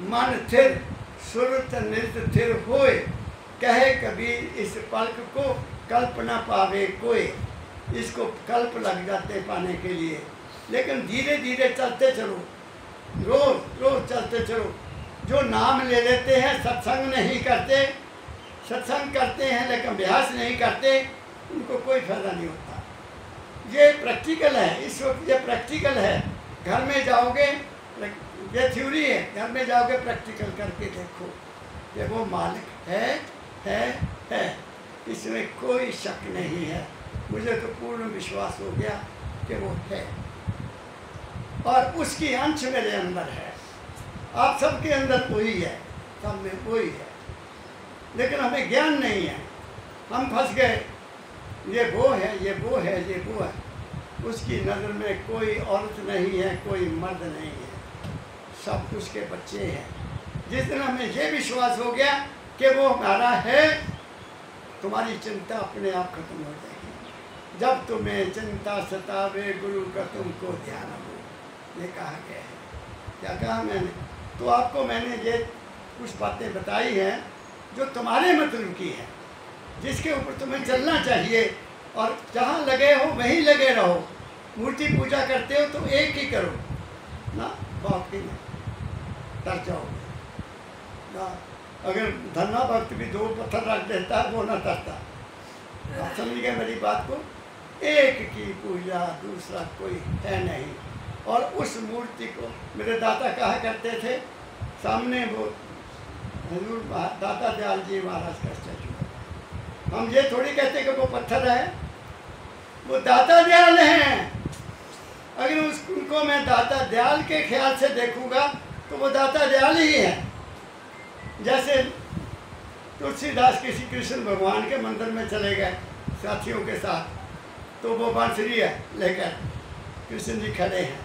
मन थिर, सुरत नृत्य थिर होए, कहे कबीर इस पलक को कल्पना पावे कोई। इसको कल्प लग जाते पाने के लिए, लेकिन धीरे धीरे चलते चलो, रोज रोज चलते चलो। जो नाम ले लेते हैं, सत्संग नहीं करते, सत्संग करते हैं लेकिन अभ्यास नहीं करते, उनको कोई फायदा नहीं होता। ये प्रैक्टिकल है, इस वक्त ये प्रैक्टिकल है। घर में जाओगे, ये थ्योरी है, घर में जाओगे प्रैक्टिकल करके देखो कि वो मालिक है, इसमें कोई शक नहीं है। मुझे तो पूर्ण विश्वास हो गया कि वो है, और उसकी अंश मेरे अंदर है। आप सबके अंदर वही है, सब में वही है, लेकिन हमें ज्ञान नहीं है। हम फंस गए, ये वो है, ये वो है, ये वो है। उसकी नज़र में कोई औरत नहीं है, कोई मर्द नहीं है, सब उसके बच्चे हैं। जिस दिन हमें ये विश्वास हो गया कि वो हमारा है, तुम्हारी चिंता अपने आप खत्म हो जाएगी। जब तुम्हें चिंता सतावे गुरु का तुमको ध्यान हो, ये कहा गया है। क्या कहा मैंने? तो आपको मैंने ये कुछ बातें बताई हैं जो तुम्हारे मतलब की है, जिसके ऊपर तुम्हें चलना चाहिए, और जहाँ लगे हो वहीं लगे रहो। मूर्ति पूजा करते हो तो एक ही करो ना, बहुत ही नहीं डर जाओगे ना। अगर धन्ना भक्त भी 2 पत्थर रख देता है, वो ना डरता। आप समझ गए मेरी बात को? एक की पूजा, दूसरा कोई है नहीं। और उस मूर्ति को मेरे दादा कहा करते थे, सामने वो हजूर दाता दयाल जी महाराज का स्टैचू है। हम ये थोड़ी कहते कि वो पत्थर है, वो दाता दयाल हैं। अगर उनको मैं दाता दयाल के ख्याल से देखूंगा तो वो दाता दयाल ही है। जैसे तुलसीदास किसी कृष्ण भगवान के मंदिर में चले गए साथियों के साथ, तो वो बांसुरी है लेकर, कृष्ण जी खड़े हैं।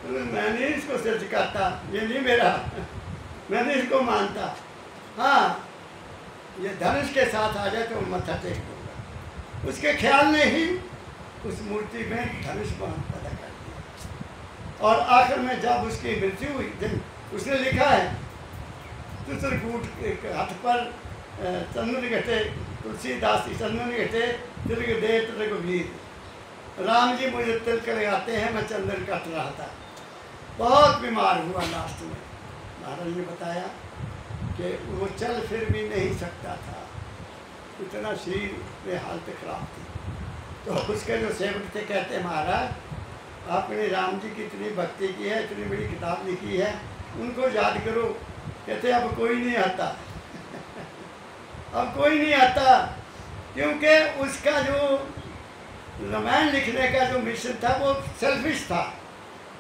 तो मैं नहीं इसको सिर झुकाता, ये नहीं मेरा, मैं नहीं इसको मानता। हाँ, ये धनुष के साथ आ जाए तो मत्था टेक दूंगा। उसके ख्याल ने ही उस मूर्ति में धनुष बाण पैदा कर दिया। और आखिर में जब उसकी मृत्यु हुई, दिन उसने लिखा है, चित्रकूट के हाथ पर चंदन घटे, तुलसीदास चंदन घटे तिलक दे रघुवीर। राम जी मुझे तिलक लगाते हैं, मैं चंदन कट रहा था, बहुत बीमार हुआ। लास्ट में महाराज ने बताया कि वो चल फिर भी नहीं सकता था, इतना शरीर में हालत खराब थी। तो उसके जो सेवक थे कहते, महाराज आपने राम जी की इतनी भक्ति की है, इतनी बड़ी किताब लिखी है, उनको याद करो। कहते अब कोई नहीं आता अब कोई नहीं आता, क्योंकि उसका जो रामायण लिखने का जो मिशन था वो सेल्फिश था,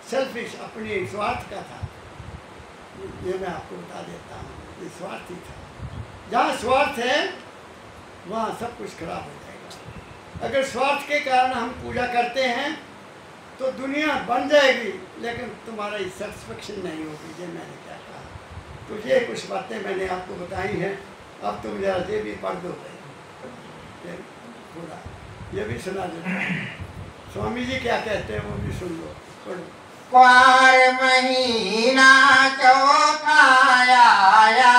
सेल्फिश, अपनी स्वार्थ का था। ये मैं आपको बता देता हूँ, ये स्वार्थी था। जहाँ स्वार्थ है वहाँ सब कुछ खराब हो जाएगा। अगर स्वार्थ के कारण हम पूजा करते हैं तो दुनिया बन जाएगी, लेकिन तुम्हारा सेटिस्फेक्शन नहीं होगी। ये मैंने क्या कहा, तो ये कुछ बातें मैंने आपको बताई हैं। अब तुम जरा ये भी पढ़ दो भाई, पूरा ये भी सुना देता हूँ। स्वामी जी क्या कहते हैं वो भी सुन लो, पढ़ो। क्वार महीना चौथा आया,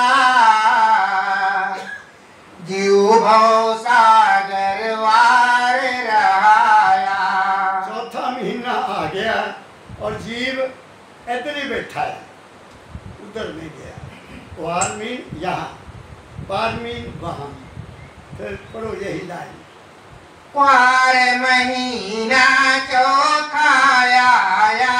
जीव भव सागर वार रहाया। चौथा महीना आ गया और जीव इधर ही बैठा है, उधर नहीं गया। क्वार मीन यहाँ, पार मीन वहाँ। फिर पढ़ो यही लाइन। क्वार महीना चौथा आया,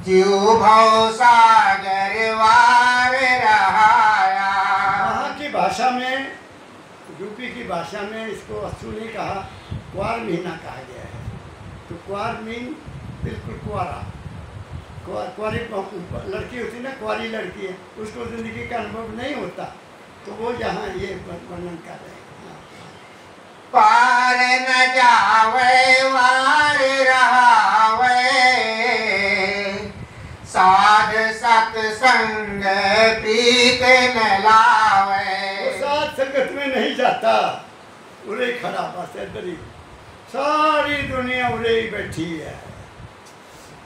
जीव भव सागर वार रहाया। वहाँ की भाषा में, यूपी की भाषा में इसको अश्रु नहीं कहा, क्वार महीना कहा गया है। तो क्वार मीन बिल्कुल कुआरा, कुआरी लड़की होती है ना, कुआरी लड़की है, उसको जिंदगी का अनुभव नहीं होता, तो वो यहाँ ये वर्णन कर रहे हैं। पार न जावे वार रहावे, साध सत्संग प्रीत न लावे। वो साथ संगत में नहीं जाता, उरे खड़ा बस इधर ही, सारी दुनिया उरे ही बैठी है।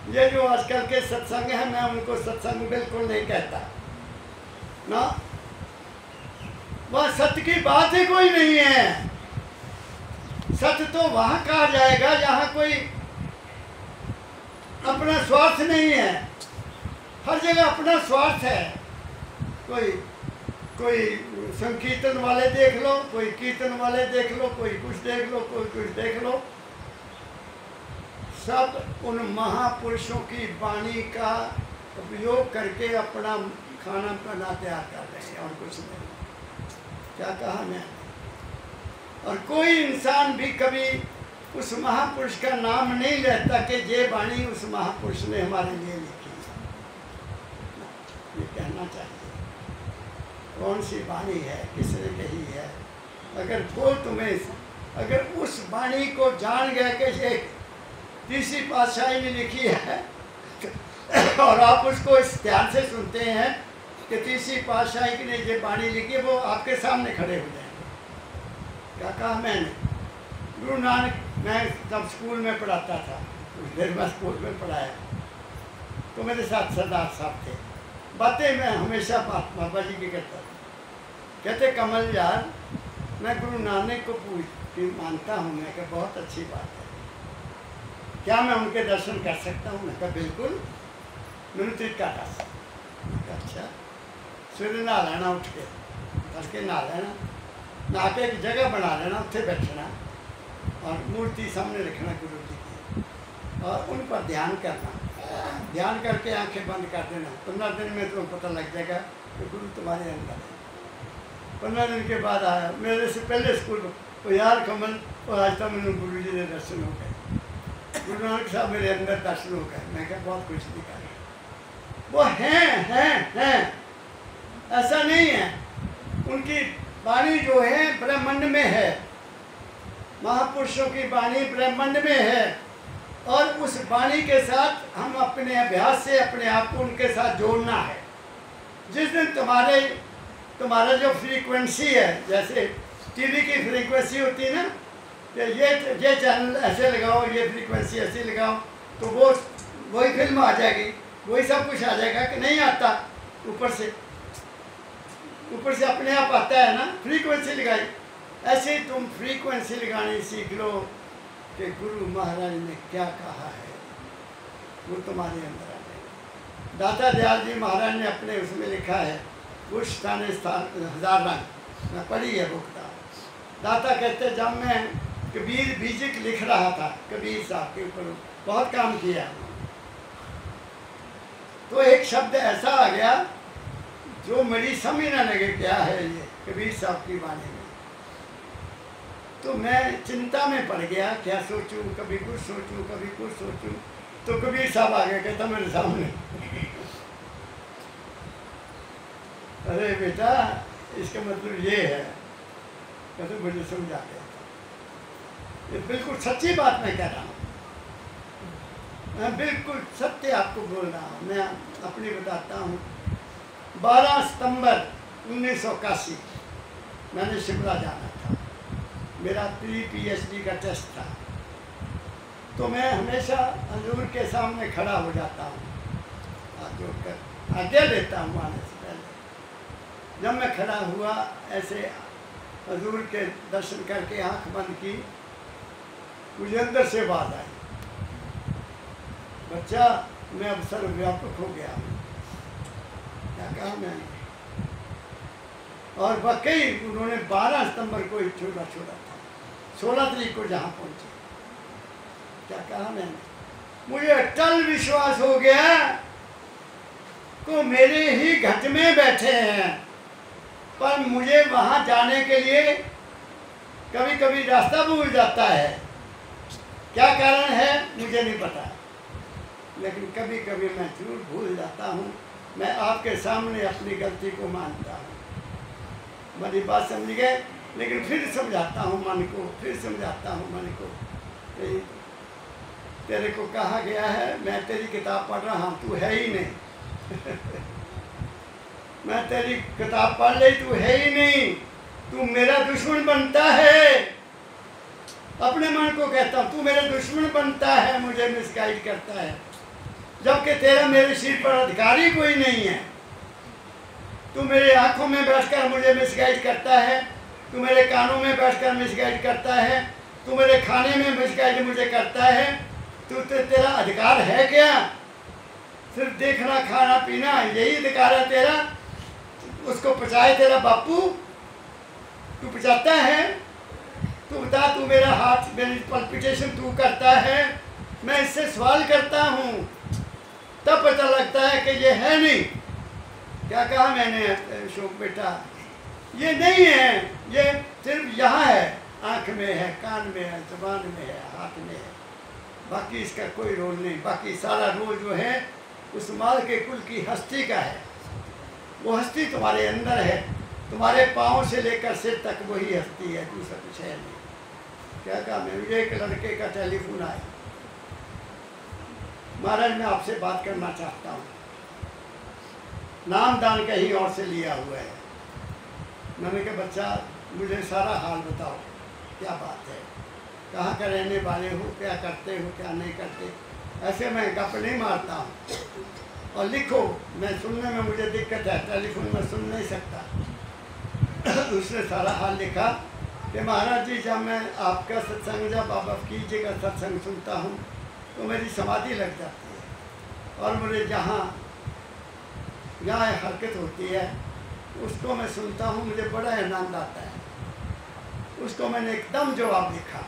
ये जो आजकल के सत्संग है, मैं उनको सत्संग बिल्कुल नहीं कहता ना, वह सत्य की बात ही कोई नहीं है। सत्य तो वहां कहा जाएगा जहां कोई अपना स्वार्थ नहीं है। हर जगह अपना स्वार्थ है। कोई संकीर्तन वाले देख लो, कोई कीर्तन वाले देख लो, कोई कुछ देख लो, कोई कुछ देख लो, सब उन महापुरुषों की वाणी का उपयोग करके अपना खाना पीना तैयार कर रहे हैं और कुछ नहीं। क्या कहा मैं? और कोई इंसान भी कभी उस महापुरुष का नाम नहीं लेता कि ये वाणी उस महापुरुष ने हमारे लिए लिखी है। ये कहना चाहिए कौन सी वाणी है, किसने कही है। अगर वो तुम्हें, अगर उस वाणी को जान गए कि ये तीसरी पातशाही ने लिखी है और आप उसको इस ध्यान से सुनते हैं कि तीसरी पातशाही ने ये वाणी लिखी है, वो आपके सामने खड़े हो जाएंगे। क्या कहा मैंने? गुरु नानक, मैं जब स्कूल में पढ़ाता था, उस देर में स्कूल में पढ़ाया, तो मेरे साथ सरदार साहब थे। बातें मैं हमेशा बाबा जी की करता था। कहते कमल यार, मैं गुरु नानक को मानता हूँ। मैं कहा बहुत अच्छी बात है, क्या मैं उनके दर्शन कर सकता हूँ? मैं कहा बिल्कुल, मैंने तरीका दस। अच्छा, सवेरे नहा लेना, उठ के तड़के नहा लेना, नहा के एक जगह बना लेना, उत्थे बैठना और मूर्ति सामने रखना गुरु जी की, और उन पर ध्यान करना। ध्यान करके आंखें बंद कर देना। 15 दिन में तुम्हें पता लग जाएगा कि गुरु तुम्हारे अंदर है। 15 दिन के बाद आया मेरे से पहले स्कूल में, तो यार कमल, और आज तक मैंने गुरु जी ने दर्शन हो गए, गुरु नानक साहब मेरे अंदर दर्शन हो गए। मैं क्या बहुत कुछ दिखा रहा, वो हैं, ऐसा नहीं है। उनकी वाणी जो है ब्रह्मांड में है, महापुरुषों की वाणी ब्रह्मांड में है, और उस वाणी के साथ हम अपने अभ्यास से अपने आप को उनके साथ जोड़ना है। जिस दिन तुम्हारा जो फ्रीक्वेंसी है, जैसे टीवी की फ्रीक्वेंसी होती है ना, कि ये चैनल ऐसे लगाओ, ये फ्रीक्वेंसी ऐसे लगाओ, तो वो वही फिल्म आ जाएगी, वही सब कुछ आ जाएगा कि नहीं आता। ऊपर से अपने आप आता है ना, फ्रीक्वेंसी लगाई। ऐसे ही तुम फ्रीक्वेंसी लगानी सीख लो कि गुरु महाराज ने क्या कहा है, वो तुम्हारे अंदर आ जाएगा। दाता दयाल जी महाराज ने अपने उसमें लिखा है, उस स्थान हजार रंग, मैं पढ़ी है बुक। दाता कहते जब मैं कबीर बीजिक लिख रहा था, कबीर साहब के ऊपर बहुत काम किया, तो एक शब्द ऐसा आ गया जो मेरी समझ न लगे क्या है ये कबीर साहब की वाणी में। तो मैं चिंता में पड़ गया, क्या सोचूं, कभी कुछ सोचूं, कभी कुछ सोचूं। तो कबीर साहब आ गया, कहता मेरे सामने, अरे बेटा इसका मतलब ये है। कहते मुझे समझा गया, ये बिल्कुल सच्ची बात मैं कह रहा हूँ। मैं बिल्कुल सत्य आपको बोल रहा हूँ, मैं अपनी बताता हूँ। 12 सितंबर 1981 मैंने शिमला जाना था, मेरा प्री PhD का टेस्ट था। तो मैं हमेशा हजूर के सामने खड़ा हो जाता हूँ, हाथ जोड़कर आज्ञा लेता हूँ आने से पहले। जब मैं खड़ा हुआ ऐसे हजूर के दर्शन करके आंख बंद की, मुझे अंदर से आवाज आई, बच्चा मैं अब सर्वव्यापक हो गया हूँ। क्या कहा मैंने? और वाकई उन्होंने 12 सितंबर को ही छोड़ा था, 16 तारीख को जहाँ पहुँचे। क्या कहा मैंने? मुझे अटल विश्वास हो गया तो मेरे ही घट में बैठे हैं, पर मुझे वहाँ जाने के लिए कभी कभी रास्ता भूल जाता है। क्या कारण है मुझे नहीं पता, लेकिन कभी कभी मैं जरूर भूल जाता हूँ। मैं आपके सामने अपनी गलती को मानता हूँ। मेरी बात समझ गए? लेकिन फिर समझाता हूँ मन को, फिर समझाता हूँ मन को। तेरे को कहा गया है, मैं तेरी किताब पढ़ रहा हूँ, तू है ही नहीं। मैं तेरी किताब पढ़ ली, तू है ही नहीं, तू मेरा दुश्मन बनता है। अपने मन को कहता हूँ, तू मेरा दुश्मन बनता है, मुझे मिसगाइड करता है, जबकि तेरा मेरे सिर पर अधिकार ही कोई नहीं है। तू मेरे आंखों में बैठकर मुझे मिसगाइड करता है, तू मेरे कानों में बैठकर मिसगाइड करता है, तू मेरे खाने में मिसगाइड मुझे करता है। तू तेरा अधिकार है क्या? सिर्फ देखना, खाना, पीना, यही अधिकार है तेरा? उसको पचाए तेरा बापू? तू पचाता है? तू बता, तू मेरा हाथ, मेरी पल्पिटेशन तू करता है? मैं इससे सवाल करता हूँ, तब पता लगता है कि ये है नहीं। क्या कहा मैंने अशोक बेटा? ये नहीं है, ये सिर्फ यहाँ है, आँख में है, कान में है, जुबान में है, हाथ में है, बाकी इसका कोई रोल नहीं। बाकी सारा रोल जो है उस माल के कुल की हस्ती का है। वो हस्ती तुम्हारे अंदर है, तुम्हारे पाँव से लेकर सिर तक वही हस्ती है, दूसरा कुछ है नहीं। क्या कहा मैं? मुझे एक लड़के का टेलीफोन आया, महाराज मैं आपसे बात करना चाहता हूँ, नाम दान कहीं और से लिया हुआ है। मैंने कहा बच्चा मुझे सारा हाल बताओ, क्या बात है, कहाँ का रहने वाले हो, क्या करते हो, क्या नहीं करते। ऐसे मैं गप नहीं मारता हूँ। और लिखो, मैं सुनने में मुझे दिक्कत है, टेलीफोन में सुन नहीं सकता। उसने सारा हाल लिखा कि महाराज जी जब मैं आपका सत्संग, जब बाबा फकीर जी का सत्संग सुनता हूँ तो मेरी समाधि लग जाती है, और मुझे जहाँ हरकत होती है उसको मैं सुनता हूँ, मुझे बड़ा आनंद आता है। उसको मैंने एकदम जवाब लिखा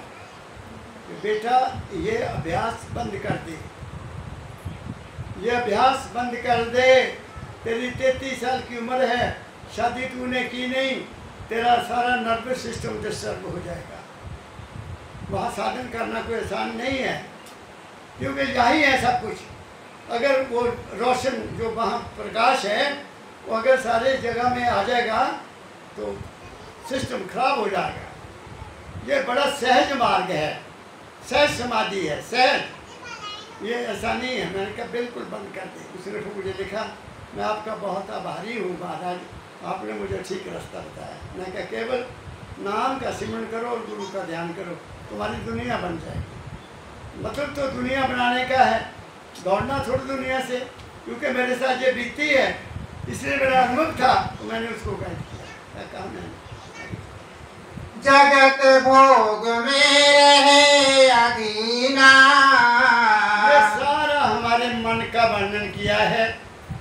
कि बेटा ये अभ्यास बंद कर दे, ये अभ्यास बंद कर दे। तेरी 33 साल की उम्र है, शादी तूने की नहीं, तेरा सारा नर्वस सिस्टम डिस्टर्ब हो जाएगा। वहाँ साधन करना कोई आसान नहीं है, क्योंकि यही है सब कुछ। अगर वो रोशन जो वहाँ प्रकाश है वो अगर सारे जगह में आ जाएगा तो सिस्टम खराब हो जाएगा। ये बड़ा सहज मार्ग है, सहज समाधि है, सहज। ये ऐसा नहीं है। मैंने कहा बिल्कुल बंद कर दे। उसने फिर मुझे लिखा, मैं आपका बहुत आभारी हूँ महाराज, आपने मुझे ठीक रास्ता बताया। मैंने कहा केवल नाम का सिमरन करो और गुरु का ध्यान करो, तुम्हारी दुनिया बन जाएगी। मतलब तो दुनिया बनाने का है, दौड़ना थोड़ी दुनिया से। क्योंकि मेरे साथ ये बीती है, इसलिए मेरा अनुभव था तो मैंने उसको गाइड किया। क्या कहा मैंने? जगत भोग में रहे अधीना। ये सारा हमारे मन का वर्णन किया है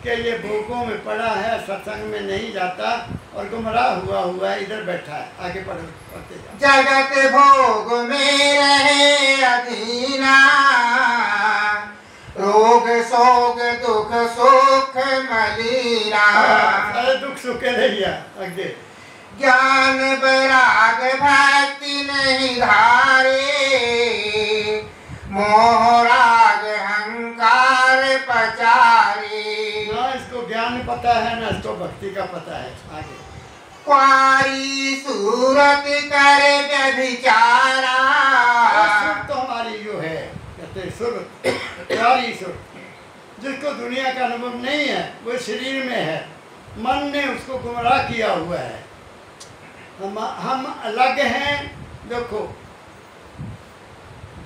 कि ये भोगों में पड़ा है, सत्संग में नहीं जाता और गुमराह हुआ इधर बैठा है। आगे पढ़ो, पढ़ते जाओ। जगत भोग में रहे अधीना, रोग शोक दुख सुख मलिना। सारे दुख सुखे रहिया। आगे ज्ञान वैराग भक्ति नहीं धारे, मोह राग अहंकार पचारे। ना इसको ज्ञान पता है, ना इसको भक्ति का पता है। आगे क्वारी सूरत करे व्यभिचारा। सुर तो हमारी जो है, कहते सुर सारी सुरती। जिसको दुनिया का अनुभव नहीं है वो शरीर में है, मन ने उसको गुमराह किया हुआ है। हम अलग हैं। देखो,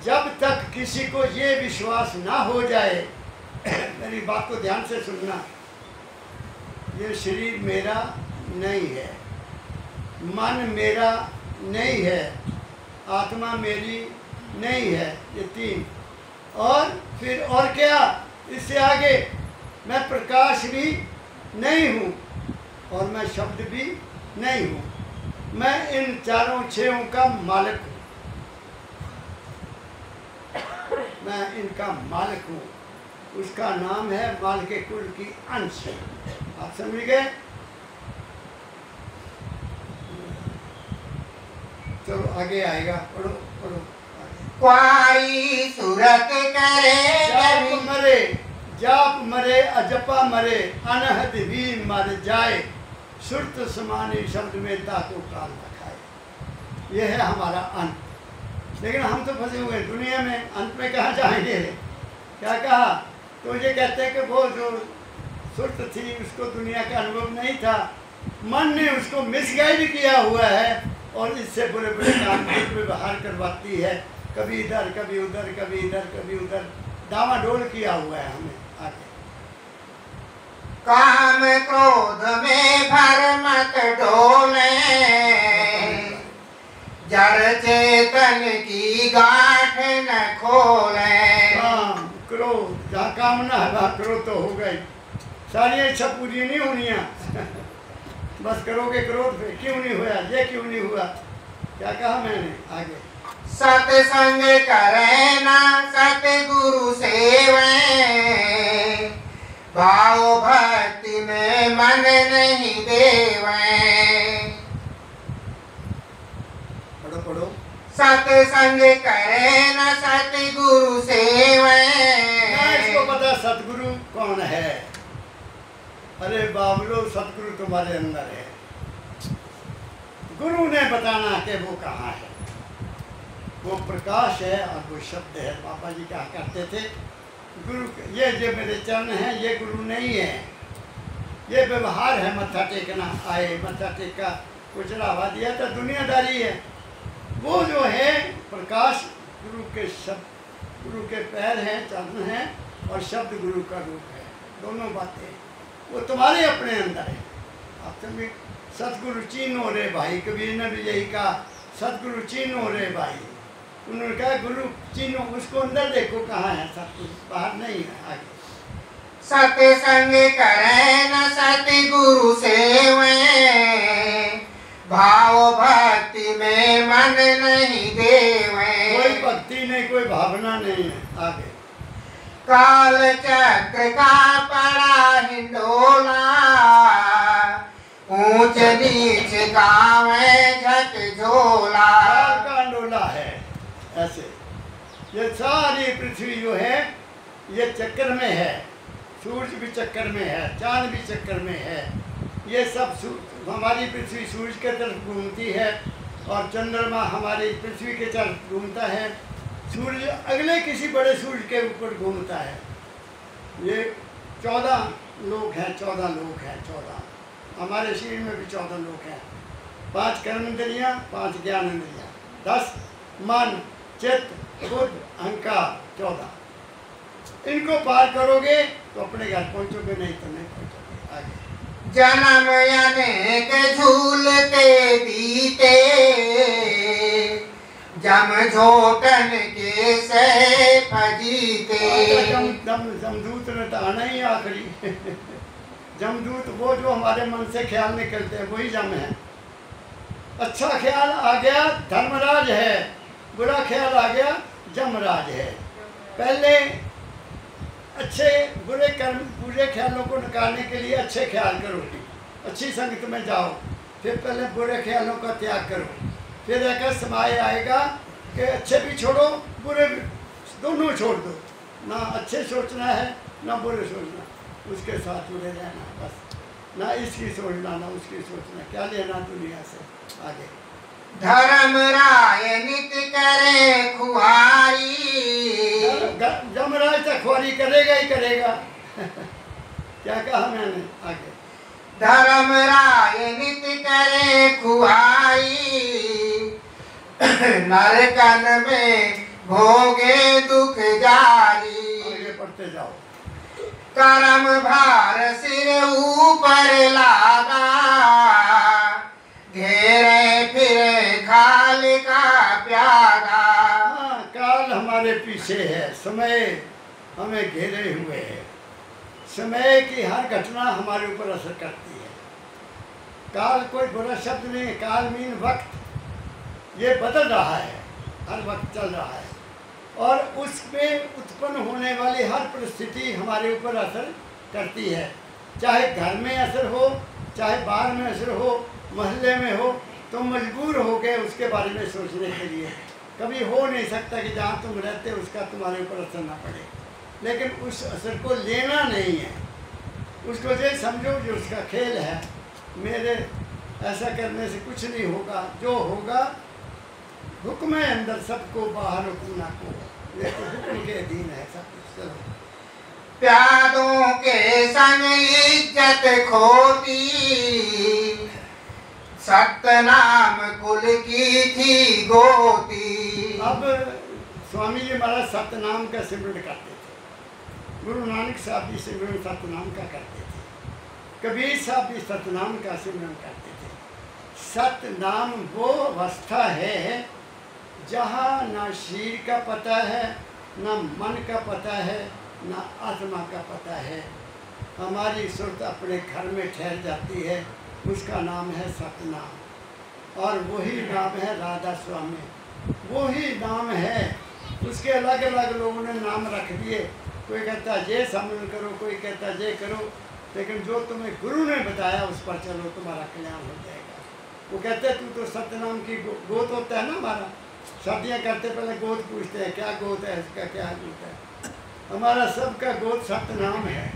जब तक किसी को ये विश्वास ना हो जाए, मेरी बात को ध्यान से सुनना, ये शरीर मेरा नहीं है, मन मेरा नहीं है, आत्मा मेरी नहीं है, ये तीन। और फिर और क्या इससे आगे, मैं प्रकाश भी नहीं हूँ और मैं शब्द भी नहीं हूँ, मैं इन चारों छहों का मालिक हूँ, मैं इनका मालिक हूँ। उसका नाम है माल के कुल की अंश। आप समझ गए? चलो आगे आएगा, पढ़ो पढ़ो। क्वारी सूरत करे जाप मरे अजपा मरे, अनहद भी मर जाए, सुरत समानी शब्द में दातु काल रखाए। यह है हमारा अंत। लेकिन हम तो फंसे हुए दुनिया में, अंत में कहाँ जाएंगे? क्या कहा? तो ये कहते हैं कि वो जो सुरत थी उसको दुनिया का अनुभव नहीं था, मन ने उसको मिसगाइड किया हुआ है और इससे बुरे बुरे काम व्यवहार करवाती है, कभी इधर कभी उधर, कभी इधर कभी उधर, डामाडोल किया हुआ है हमें। आगे, काम क्रोध में भर मत डोले, जड़ चेतन की गांठ न खोले। काम क्रोध, जहाँ कामना है वहाँ क्रोध तो हो गई। सारी इच्छा पूरी नहीं होनी है। बस करोगे क्रोध पे, क्यों नहीं हुआ, ये क्यों नहीं हुआ, क्या कहा मैंने? आगे, सत्संग करे ना सतगुरु सेवे, भाव भक्ति में मन नहीं देवे। पढ़ो पढ़ो। सत्संग करे न सतगुरु सेवे। इसको पता सतगुरु कौन है? अरे बाबलो, सतगुरु तुम्हारे अंदर है। गुरु ने बताना कि वो कहाँ है। वो प्रकाश है और वो शब्द है। पापा जी क्या करते थे, गुरु ये जो मेरे चरण हैं ये गुरु नहीं है, ये व्यवहार है। मत्था टेकना, आए मत्था टेका, कुछ चढ़ावा दिया तो दुनियादारी है। वो जो है प्रकाश, गुरु के शब्द, गुरु के पैर हैं, चरण हैं, और शब्द गुरु का रूप है। दोनों बातें वो तुम्हारे अपने अंदर है। आप समझे? सतगुरु चीनो रे भाई, कबीर ने भी यही कहा, सतगुरु चीनो रे भाई। उन्होंने कहा गुरु चीनो, उसको अंदर देखो कहाँ है सतगुरु, बाहर नहीं है। आगे, सत्संग करे न सतगुरु सेवे, भाव भक्ति में मन नहीं देवे। कोई भक्ति नहीं, कोई भावना नहीं है। आगे, काल चक्र का पड़ा हिंडोला, ऊंच नीच का में झक झोला। काल का अंडोला है ऐसे। ये सारी पृथ्वी जो है ये चक्कर में है, सूर्य भी चक्कर में है, चांद भी चक्कर में है। ये सब हमारी पृथ्वी सूर्य के तरफ घूमती है और चंद्रमा हमारी पृथ्वी के तरफ घूमता है, सूर्य अगले किसी बड़े सूर्य के ऊपर घूमता है। ये 14 लोग हैं, 14 लोग हैं, 14। हमारे शरीर में भी 14 लोग हैं। 5 कर्म इंद्रियाँ, 5 ज्ञान इंद्रियाँ, 10 मन, चित्त, बुद्ध, अहंकार, 14। इनको पार करोगे तो अपने घर पहुंचोगे, नहीं तो नहीं पहुंचोगे। आगे, जन्म अनेक झूलते बीते, जम झोटन के से फजीते। जमदूत ने तो आना ही आखिरी। जमदूत वो जो हमारे मन से ख्याल निकलते हैं, वही जम है। अच्छा ख्याल आ गया धर्मराज है, बुरा ख्याल आ गया जमराज है। पहले अच्छे बुरे कर्म, बुरे ख्यालों को निकालने के लिए अच्छे ख्याल करो, अच्छी संगत में जाओ, फिर पहले बुरे ख्यालों का त्याग करो, फिर एक समय आएगा कि अच्छे भी छोड़ो, बुरे भी, दोनों छोड़ दो। ना अच्छे सोचना है ना बुरे सोचना, उसके साथ जुड़े रहना बस। ना इसकी सोचना ना उसकी सोचना, क्या लेना दुनिया से। आगे, धर्म राय नित करे खुआरी, जमराज तक रखवाली करेगा ही करेगा। क्या कहा मैंने आगे? धर्म राय नित करे खुआई, नरकन में भोगे दुख जारी। आगे पढ़ते जाओ। कर्म भार सिर ऊपर लादा, घेरे फिरे खाल का प्यादा। हाँ, काल हमारे पीछे है, समय हमें घेरे हुए है। समय की हर घटना हमारे ऊपर असर करती है। काल कोई बुरा शब्द नहीं है, काल मीन वक्त। ये बदल रहा है, हर वक्त चल रहा है, और उसमें उत्पन्न होने वाली हर परिस्थिति हमारे ऊपर असर करती है। चाहे घर में असर हो, चाहे बाहर में असर हो, मोहल्ले में हो, तो मजबूर हो गए उसके बारे में सोचने के लिए। कभी हो नहीं सकता कि जहाँ तुम रहते हो उसका तुम्हारे ऊपर असर ना पड़े, लेकिन उस असर को लेना नहीं है। उसको ये समझो जो उसका खेल है, मेरे ऐसा करने से कुछ नहीं होगा, जो होगा हुक्म है अंदर सबको, बाहर हुक्म ना को। ये तो हुक्म के अधीन है सब कुछ। चलो। प्यादों के संग इज्जत खोती, सतनाम कुल की थी गोती। अब स्वामी जी महाराज सतनाम का सिमरन करते थे, गुरु नानक साहब भी सिमरन सतनाम का करते थे, कबीर साहब भी सतनाम का सिमरन करते थे। सतनाम वो अवस्था है जहाँ ना शरीर का पता है, ना मन का पता है, ना आत्मा का पता है। हमारी सुरत अपने घर में ठहर जाती है, उसका नाम है सतनाम। और वही नाम है राधा स्वामी, वही नाम है। उसके अलग अलग लोगों ने नाम रख दिए, कोई कहता है ये सम्मिलन करो, कोई कहता है ये करो, लेकिन जो तुम्हें गुरु ने बताया उस पर चलो, तुम्हारा कल्याण हो जाएगा। वो कहते हैं तू तो सतनाम की गोद होता है ना हमारा, शादियाँ करते पहले गोद पूछते हैं, क्या गोद है इसका, क्या गोद है। हमारा सबका गोद सतनाम है,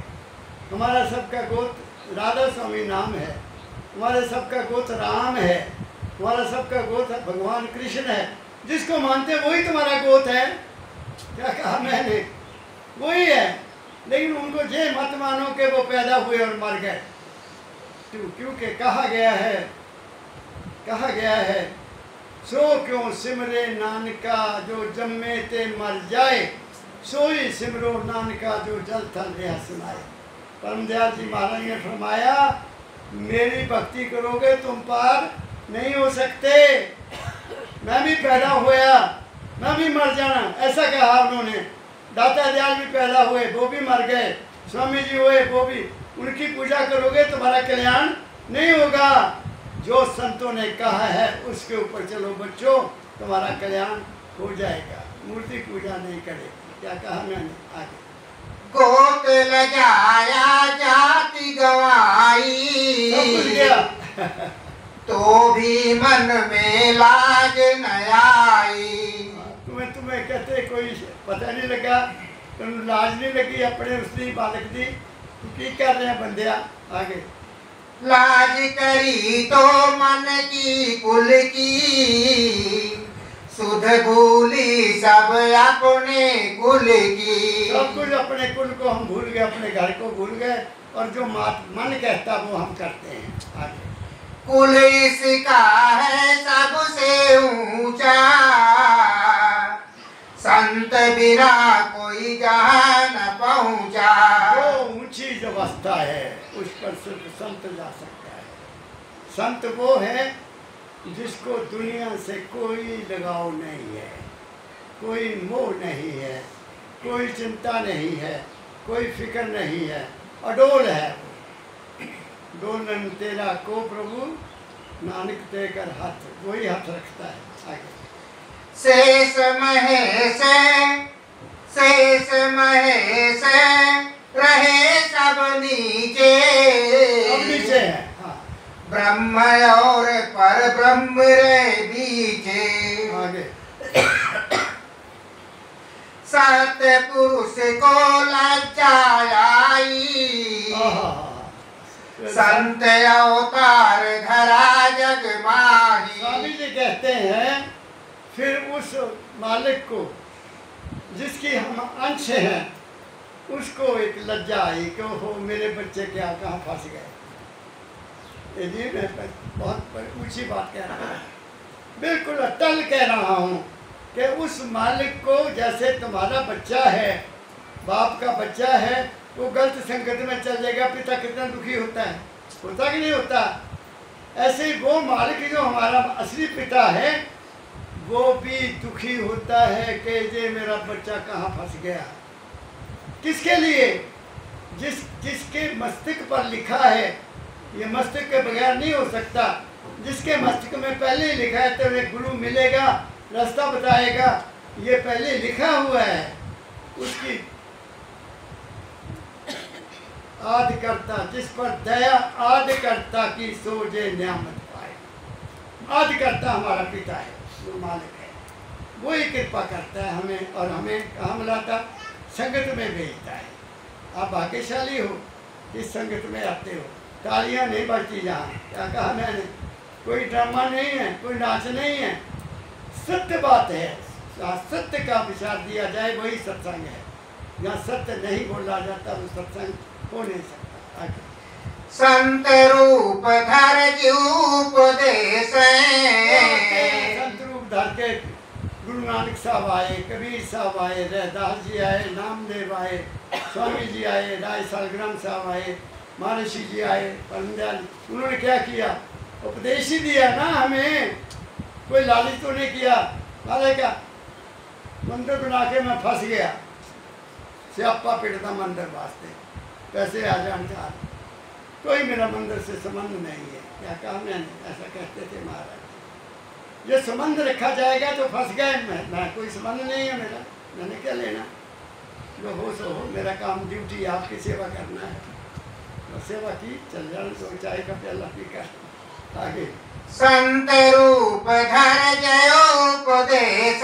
हमारा सबका गोद राधा स्वामी नाम है, हमारे सबका गोद राम है, हमारा सबका गोद भगवान कृष्ण है। जिसको मानते हैं वही तुम्हारा गोद है। क्या कहा मैंने? वही है। लेकिन उनको जे मत मानो कि वो पैदा हुए और मर गए, क्योंकि कहा गया है सो क्यों सिमरे नानका जो जम्मे ते मर जाए, सोई सिमरो नानका जो जल थल रेहा सुनाए। परम दयाल जी महाराज ने फरमाया, मेरी भक्ति करोगे तुम पार नहीं हो सकते। मैं भी पैदा हुआ, मैं भी मर जाना, ऐसा कहा उन्होंने। दाता दयाल भी पैदा हुए, वो भी मर गए। स्वामी जी हुए, वो भी। उनकी पूजा करोगे तुम्हारा कल्याण नहीं होगा। जो संतों ने कहा है उसके ऊपर चलो बच्चों, तुम्हारा कल्याण हो जाएगा। मूर्ति पूजा नहीं करे। क्या कहा मैंने? आगे गोत लगाया जाति गवाई, सब कुछ गया। तो भी मन में लाज न आई। तुम्हें कहते कोई पता नहीं लगा, तुम लाज नहीं लगी अपने उसकी बालक दी, तू की कर रहे हैं बंदिया। आगे लाज करी तो मन की कुल की, सुध भूली सब अपने कुल की। सब कुछ अपने कुल को हम भूल गए, अपने घर को भूल गए, और जो मन कहता वो हम करते हैं। आगे कुल इसका है सबसे ऊंचा, संत बिना कोई जहाँ न पहुँचा। जो ऊंची जो अवस्था है उस पर सिर्फ संत जा सकता है। संत वो है जिसको दुनिया से कोई लगाव नहीं है, कोई मोह नहीं है, कोई चिंता नहीं है, कोई फिक्र नहीं है, अडोल है। डोलन तेरा को प्रभु नानक देकर हाथ, वही हाथ रखता है। आगे शेष महेश रहे सब नीचे, अब नीचे है। हाँ ब्रह्म और पर ब्रह्म रहे बीचे। आगे सत्य पुरुष को लज्जा आई, संत अवतार धरा जग माही। स्वामी जी कहते हैं फिर उस मालिक को जिसकी हम अंश हैं, उसको एक लज्जा आई कि ओहो मेरे बच्चे क्या कहाँ फंस गए। ये मैं बहुत ऊंची बात कह रहा हूँ, बिल्कुल अटल कह रहा हूँ कि उस मालिक को जैसे तुम्हारा बच्चा है, बाप का बच्चा है, वो गलत संगत में चल जाएगा, पिता कितना दुखी होता है, होता कि नहीं होता? ऐसे ही वो मालिक जो हमारा असली पिता है वो भी दुखी होता है कि ये मेरा बच्चा कहाँ फंस गया। किसके लिए? जिसके मस्तिष्क पर लिखा है, ये मस्तिष्क के बगैर नहीं हो सकता, जिसके मस्तिष्क में पहले ही लिखा है तो एक गुरु मिलेगा, रास्ता बताएगा, ये पहले लिखा हुआ है। उसकी आदि करता जिस पर दया आदि करता की सोजे न्यामत पाए। आदि करता हमारा पिता है, जो मालिक है, वो ही कृपा करता है हमें, और हमें कहाँ मिलाता? संगत में भेजता है। आप भाग्यशाली हो, इस संगत में आते हो। तालियां नहीं बजती यहाँ, क्या कहा मैंने? कोई ड्रामा नहीं है, कोई नाच नहीं है, सत्य बात है। सत्य का विचार दिया जाए वही सत्संग है। यहाँ सत्य नहीं बोला जाता वो सत्संग हो नहीं सकता। आगे संत रूप धर उपदेश, संत रूप धर के गुरु नानक साहब आए, कबीर साहब आए, रैदास जी आए, नामदेव आए, स्वामी जी आए, राय सालग्राम साहब आए, महर्षि जी आए, परमदयाल। उन्होंने क्या किया? उपदेश ही दिया ना हमें, कोई लालच तो नहीं किया। मारे क्या मंदिर बना के मैं फंस गया, स्यापा पिटता मंदिर वास्ते, पैसे आ जान चार, कोई मेरा मंदिर से संबंध नहीं है। क्या कहा मैंने? ऐसा कहते थे महाराज। ये संबंध रखा जाएगा तो फंस गए। मैं कोई संबंध नहीं है मेरा, मैंने क्या लेना? जो हो सो हो, मेरा काम ड्यूटी आपकी सेवा करना है, तो सेवा की, चल जाना, तो चाय का प्याला पी कर आगे। संत रूप धर जयोपदेश,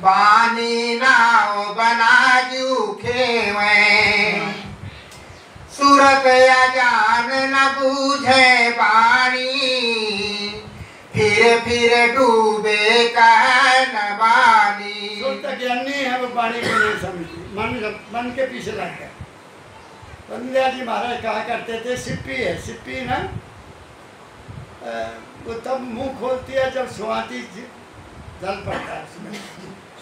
बानी नाव बना जू खेवे, सूरत अजान न बूझे बानी, फिर डूबे कहन बानी। सुरत ज्ञानी है वो पानी को नहीं समझती, मन के पीछे लग गया। पंडिया जी महाराज कहा करते थे, सिप्पी है, सिप्पी ना वो तब मुंह खोलती है जब स्वाति जल पड़ता है उसमें,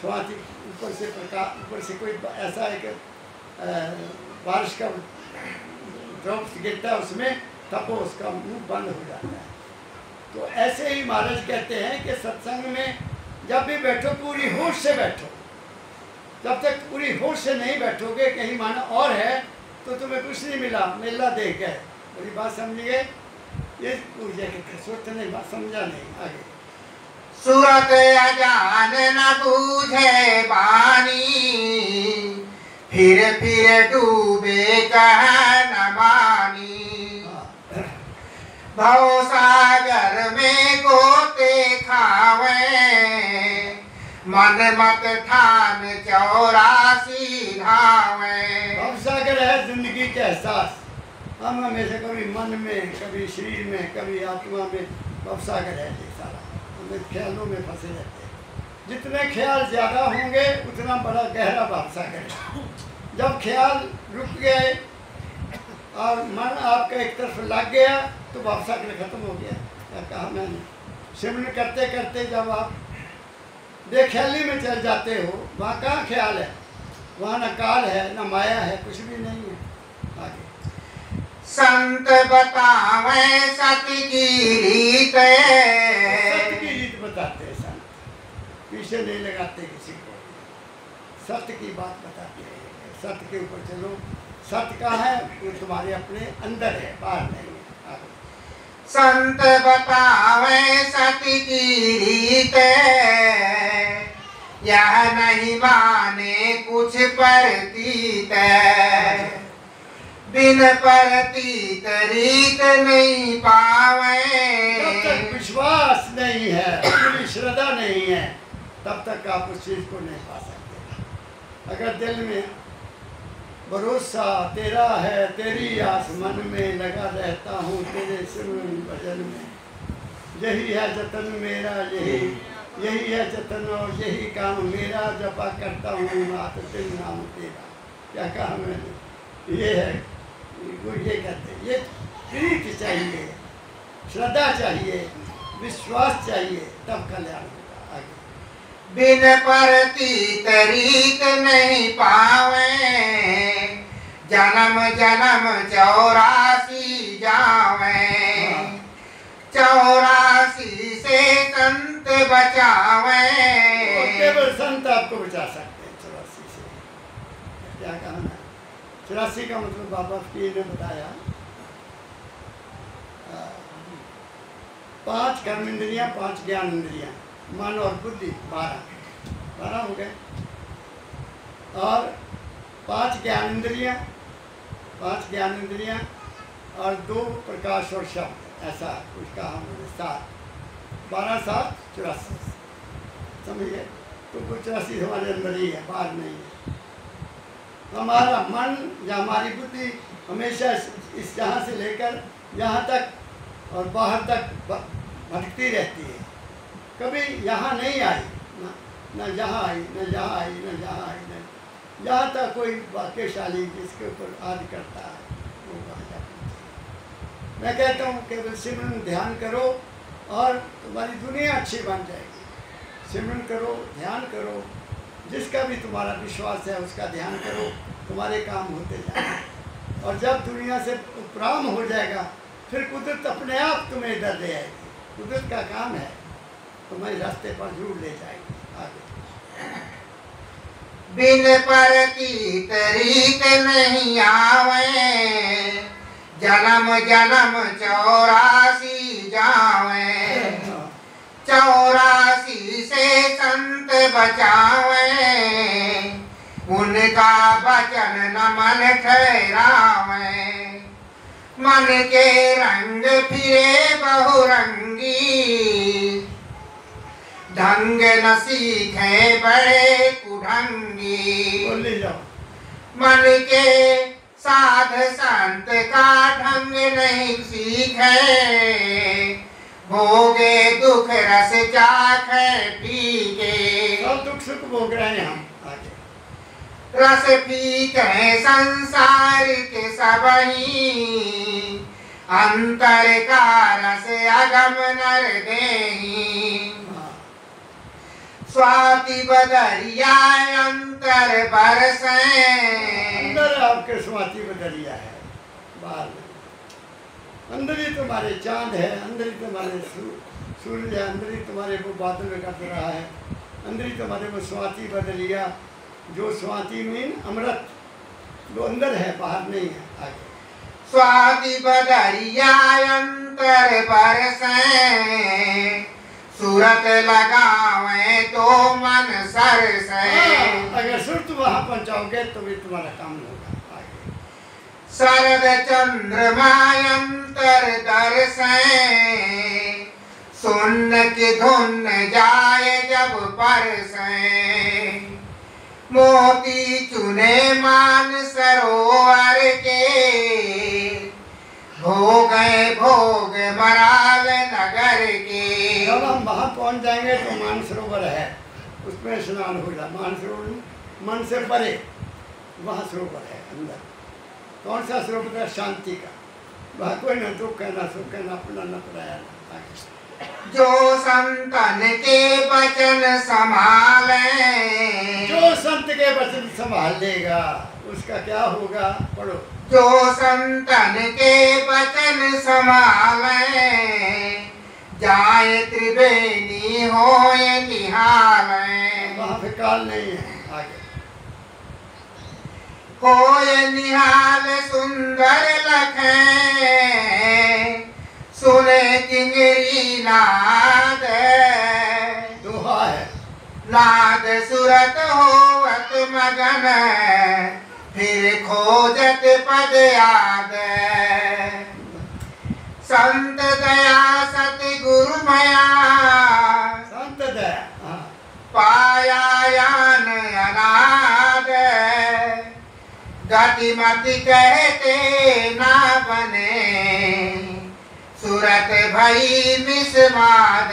स्वाति ऊपर से प्रकाश, ऊपर से कोई ऐसा है कि बारिश का ड्रॉप्स गिरता है उसमें, तब वो उसका मुंह बंद हो जाता है। तो ऐसे ही महाराज कहते हैं कि सत्संग में जब भी बैठो पूरी होश से बैठो। जब तक पूरी होश से नहीं बैठोगे, कहीं माना और है, तो तुम्हें कुछ नहीं मिला, मेला देख गए। मेरी बात समझिए? ये पूछे सोचते नहीं, बात समझा नहीं। आगे सूरत अजान न बूझे बानी, फिर डूबे कहन मानी। भव सागर में गोते खावे, मन मत ठान 84 धावे। भव सागर है जिंदगी के एहसास। हम हमेशा कभी मन में, कभी शरीर में, कभी आत्मा में भव सागर है ये सारा। हमें ख्यालों में फंसे रहते हैं। जितने ख्याल ज़्यादा होंगे उतना बड़ा गहरा भव सागर है। जब ख्याल रुक गए और मन आपका एक तरफ लग गया तो भव सागर खत्म हो गया। क्या कहा मैंने? सिमरन करते करते जब आप बेख्याली में चल जाते हो, वहाँ कहाँ ख्याल है? वहाँ न काल है, न माया है, कुछ भी नहीं है। आगे संत बतावे सत्य की रीत, सत्य की रीत बताते हैं संत, पीछे नहीं लगाते किसी को, सत्य की बात बताते हैं। सत्य के ऊपर चलो। सत्य कहाँ है? वो तुम्हारे अपने अंदर है, बाहर नहीं है। संत बतावे सत्य की रीत, यह नहीं माने कुछ परतीत, बिन परतीत रीत नहीं पावे। जब तक विश्वास नहीं है, पूरी श्रद्धा नहीं है, तब तक आप उस चीज को नहीं पा सकते। अगर दिल में भरोसा तेरा है, तेरी आस मन में लगा रहता हूँ, तेरे सिमरन भजन में, यही है जतन मेरा, यही यही है चैतन्य और यही काम मेरा, जपा करता हूँ मात दिन नाम तेरा। क्या कहा मैंने? ये है, वो ये कहते हैं, ये प्रीति चाहिए, श्रद्धा चाहिए, विश्वास चाहिए, तब कल्याण होगा। आगे बिन परतीत रीत नहीं पावे, जन्म जन्म 84 जावे, 84 से संत बचावे। केवल संत आपको बचा सकते हैं 84 से। क्या कहना है? 84 का मतलब बाबा पीर ने बताया, 5 कर्म इंद्रियां, 5 ज्ञान इंद्रियां, मन और बुद्धि 12 हो गए, और 5 ज्ञान इंद्रियां, 5 ज्ञान इंद्रियां और 2 प्रकाश और शब्द, ऐसा कुछ कहा हमने, 7, 12, 7, 84 समझिए। तो 84 हमारे अंदर ही है, बाहर नहीं है। हमारा मन या हमारी बुद्धि हमेशा इस यहाँ से लेकर यहाँ तक और बाहर तक भटकती रहती है, कभी यहाँ नहीं आई, न यहाँ आई, न यहाँ आई, न यहाँ आई, न यहाँ तक कोई भाग्यशाली जिसके ऊपर आदि करता है वो वहाँ जाती है। मैं कहता हूँ केवल सिमरन ध्यान करो और तुम्हारी दुनिया अच्छी बन जाएगी। सिमरन करो, ध्यान करो, जिसका भी तुम्हारा विश्वास है उसका ध्यान करो, तुम्हारे काम होते जाएंगे। और जब दुनिया से उपराम हो जाएगा फिर कुदरत अपने आप तुम्हें इधर ले आएगी। कुदरत का काम है, तुम्हारे रास्ते पर जरूर ले जाएगी। आगे बिन परतीत रीत नहीं आवे, जन्म जन्म 84 जावे, 84 से संत बचावे। उनका वचन न मन ठहरावे, मन के रंग फिरे बहुरंगी, ढंग न सीखे बड़े कुढंगी। बोल ले जाओ। मन के साध संत का ढंग नहीं सीखे, भोगे दुख रस चाखे पीके। सब दुख सुख भोग रहे हैं हम। आगे रस पीके संसार के सबही, अंतर का रस अगम नर देही। स्वाति बदरिया अंतर बरसे, अंदर आपके स्वाति बदरिया है, बाहर नहीं। अंदर ही तुम्हारे चांद है, अंदर ही तुम्हारे सूर्य है, अंदर ही तुम्हारे वो बादल में कट रहा है, अंदर ही तुम्हारे वो स्वाति बदरिया, जो स्वाति मीन अमृत, वो अंदर है, बाहर नहीं है। आगे स्वाति बदरिया अंतर बरसे, सूरत लगावे तो मन सरसे। अगर सुरत वहाँ पहुँचाओगे तो भी तुम्हारा काम होगा। आगे शरद चंद्रमा अंतर दर्शे, सुन की धुन जाए जब परसे। मोती चुने मान सरोवर के, हो गए भोग मराल नगर के। जब हम वहाँ पहुँच जाएंगे तो मानसरोवर है, उसमें स्नान होगा। मानसरोवर मन से परे, वहाँ सरोवर है अंदर। कौन सा सरोवर है? शांति का। वहाँ कोई न दुख है, न सुख है, न अपना न पराया। जो संतन के वचन संभाले, जो संत के वचन संभाल लेगा उसका क्या होगा? पढ़ो। जो संतन के वचन संभाले, जाए त्रिवेणी होए निहाले। वहाँ पे काल नहीं है। आगे होए निहाल सुंदर लखे, सुने किंगरी नाद। दोहा है। नाद सुरत होवत मगन, फिर खोजत पद याद। संत दया सतगुरु मया, संत दया। हाँ। पाया यान अनाद। गति मति कहते ना बने, सूरत भई विस्माद।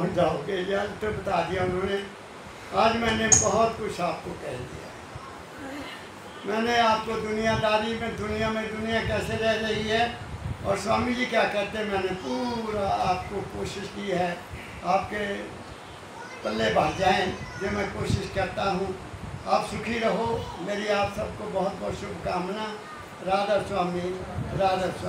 पहुंच जाओगे, ये तो बता दिया उन्होंने। आज मैंने बहुत कुछ आपको कह दिया। मैंने आपको दुनियादारी में, दुनिया कैसे रह रही है और स्वामी जी क्या कहते हैं, मैंने पूरा आपको कोशिश की है, आपके पल्ले भर जाएं, जो मैं कोशिश करता हूँ। आप सुखी रहो, मेरी आप सबको बहुत बहुत शुभकामना। राधा स्वामी, राधा स्वामी।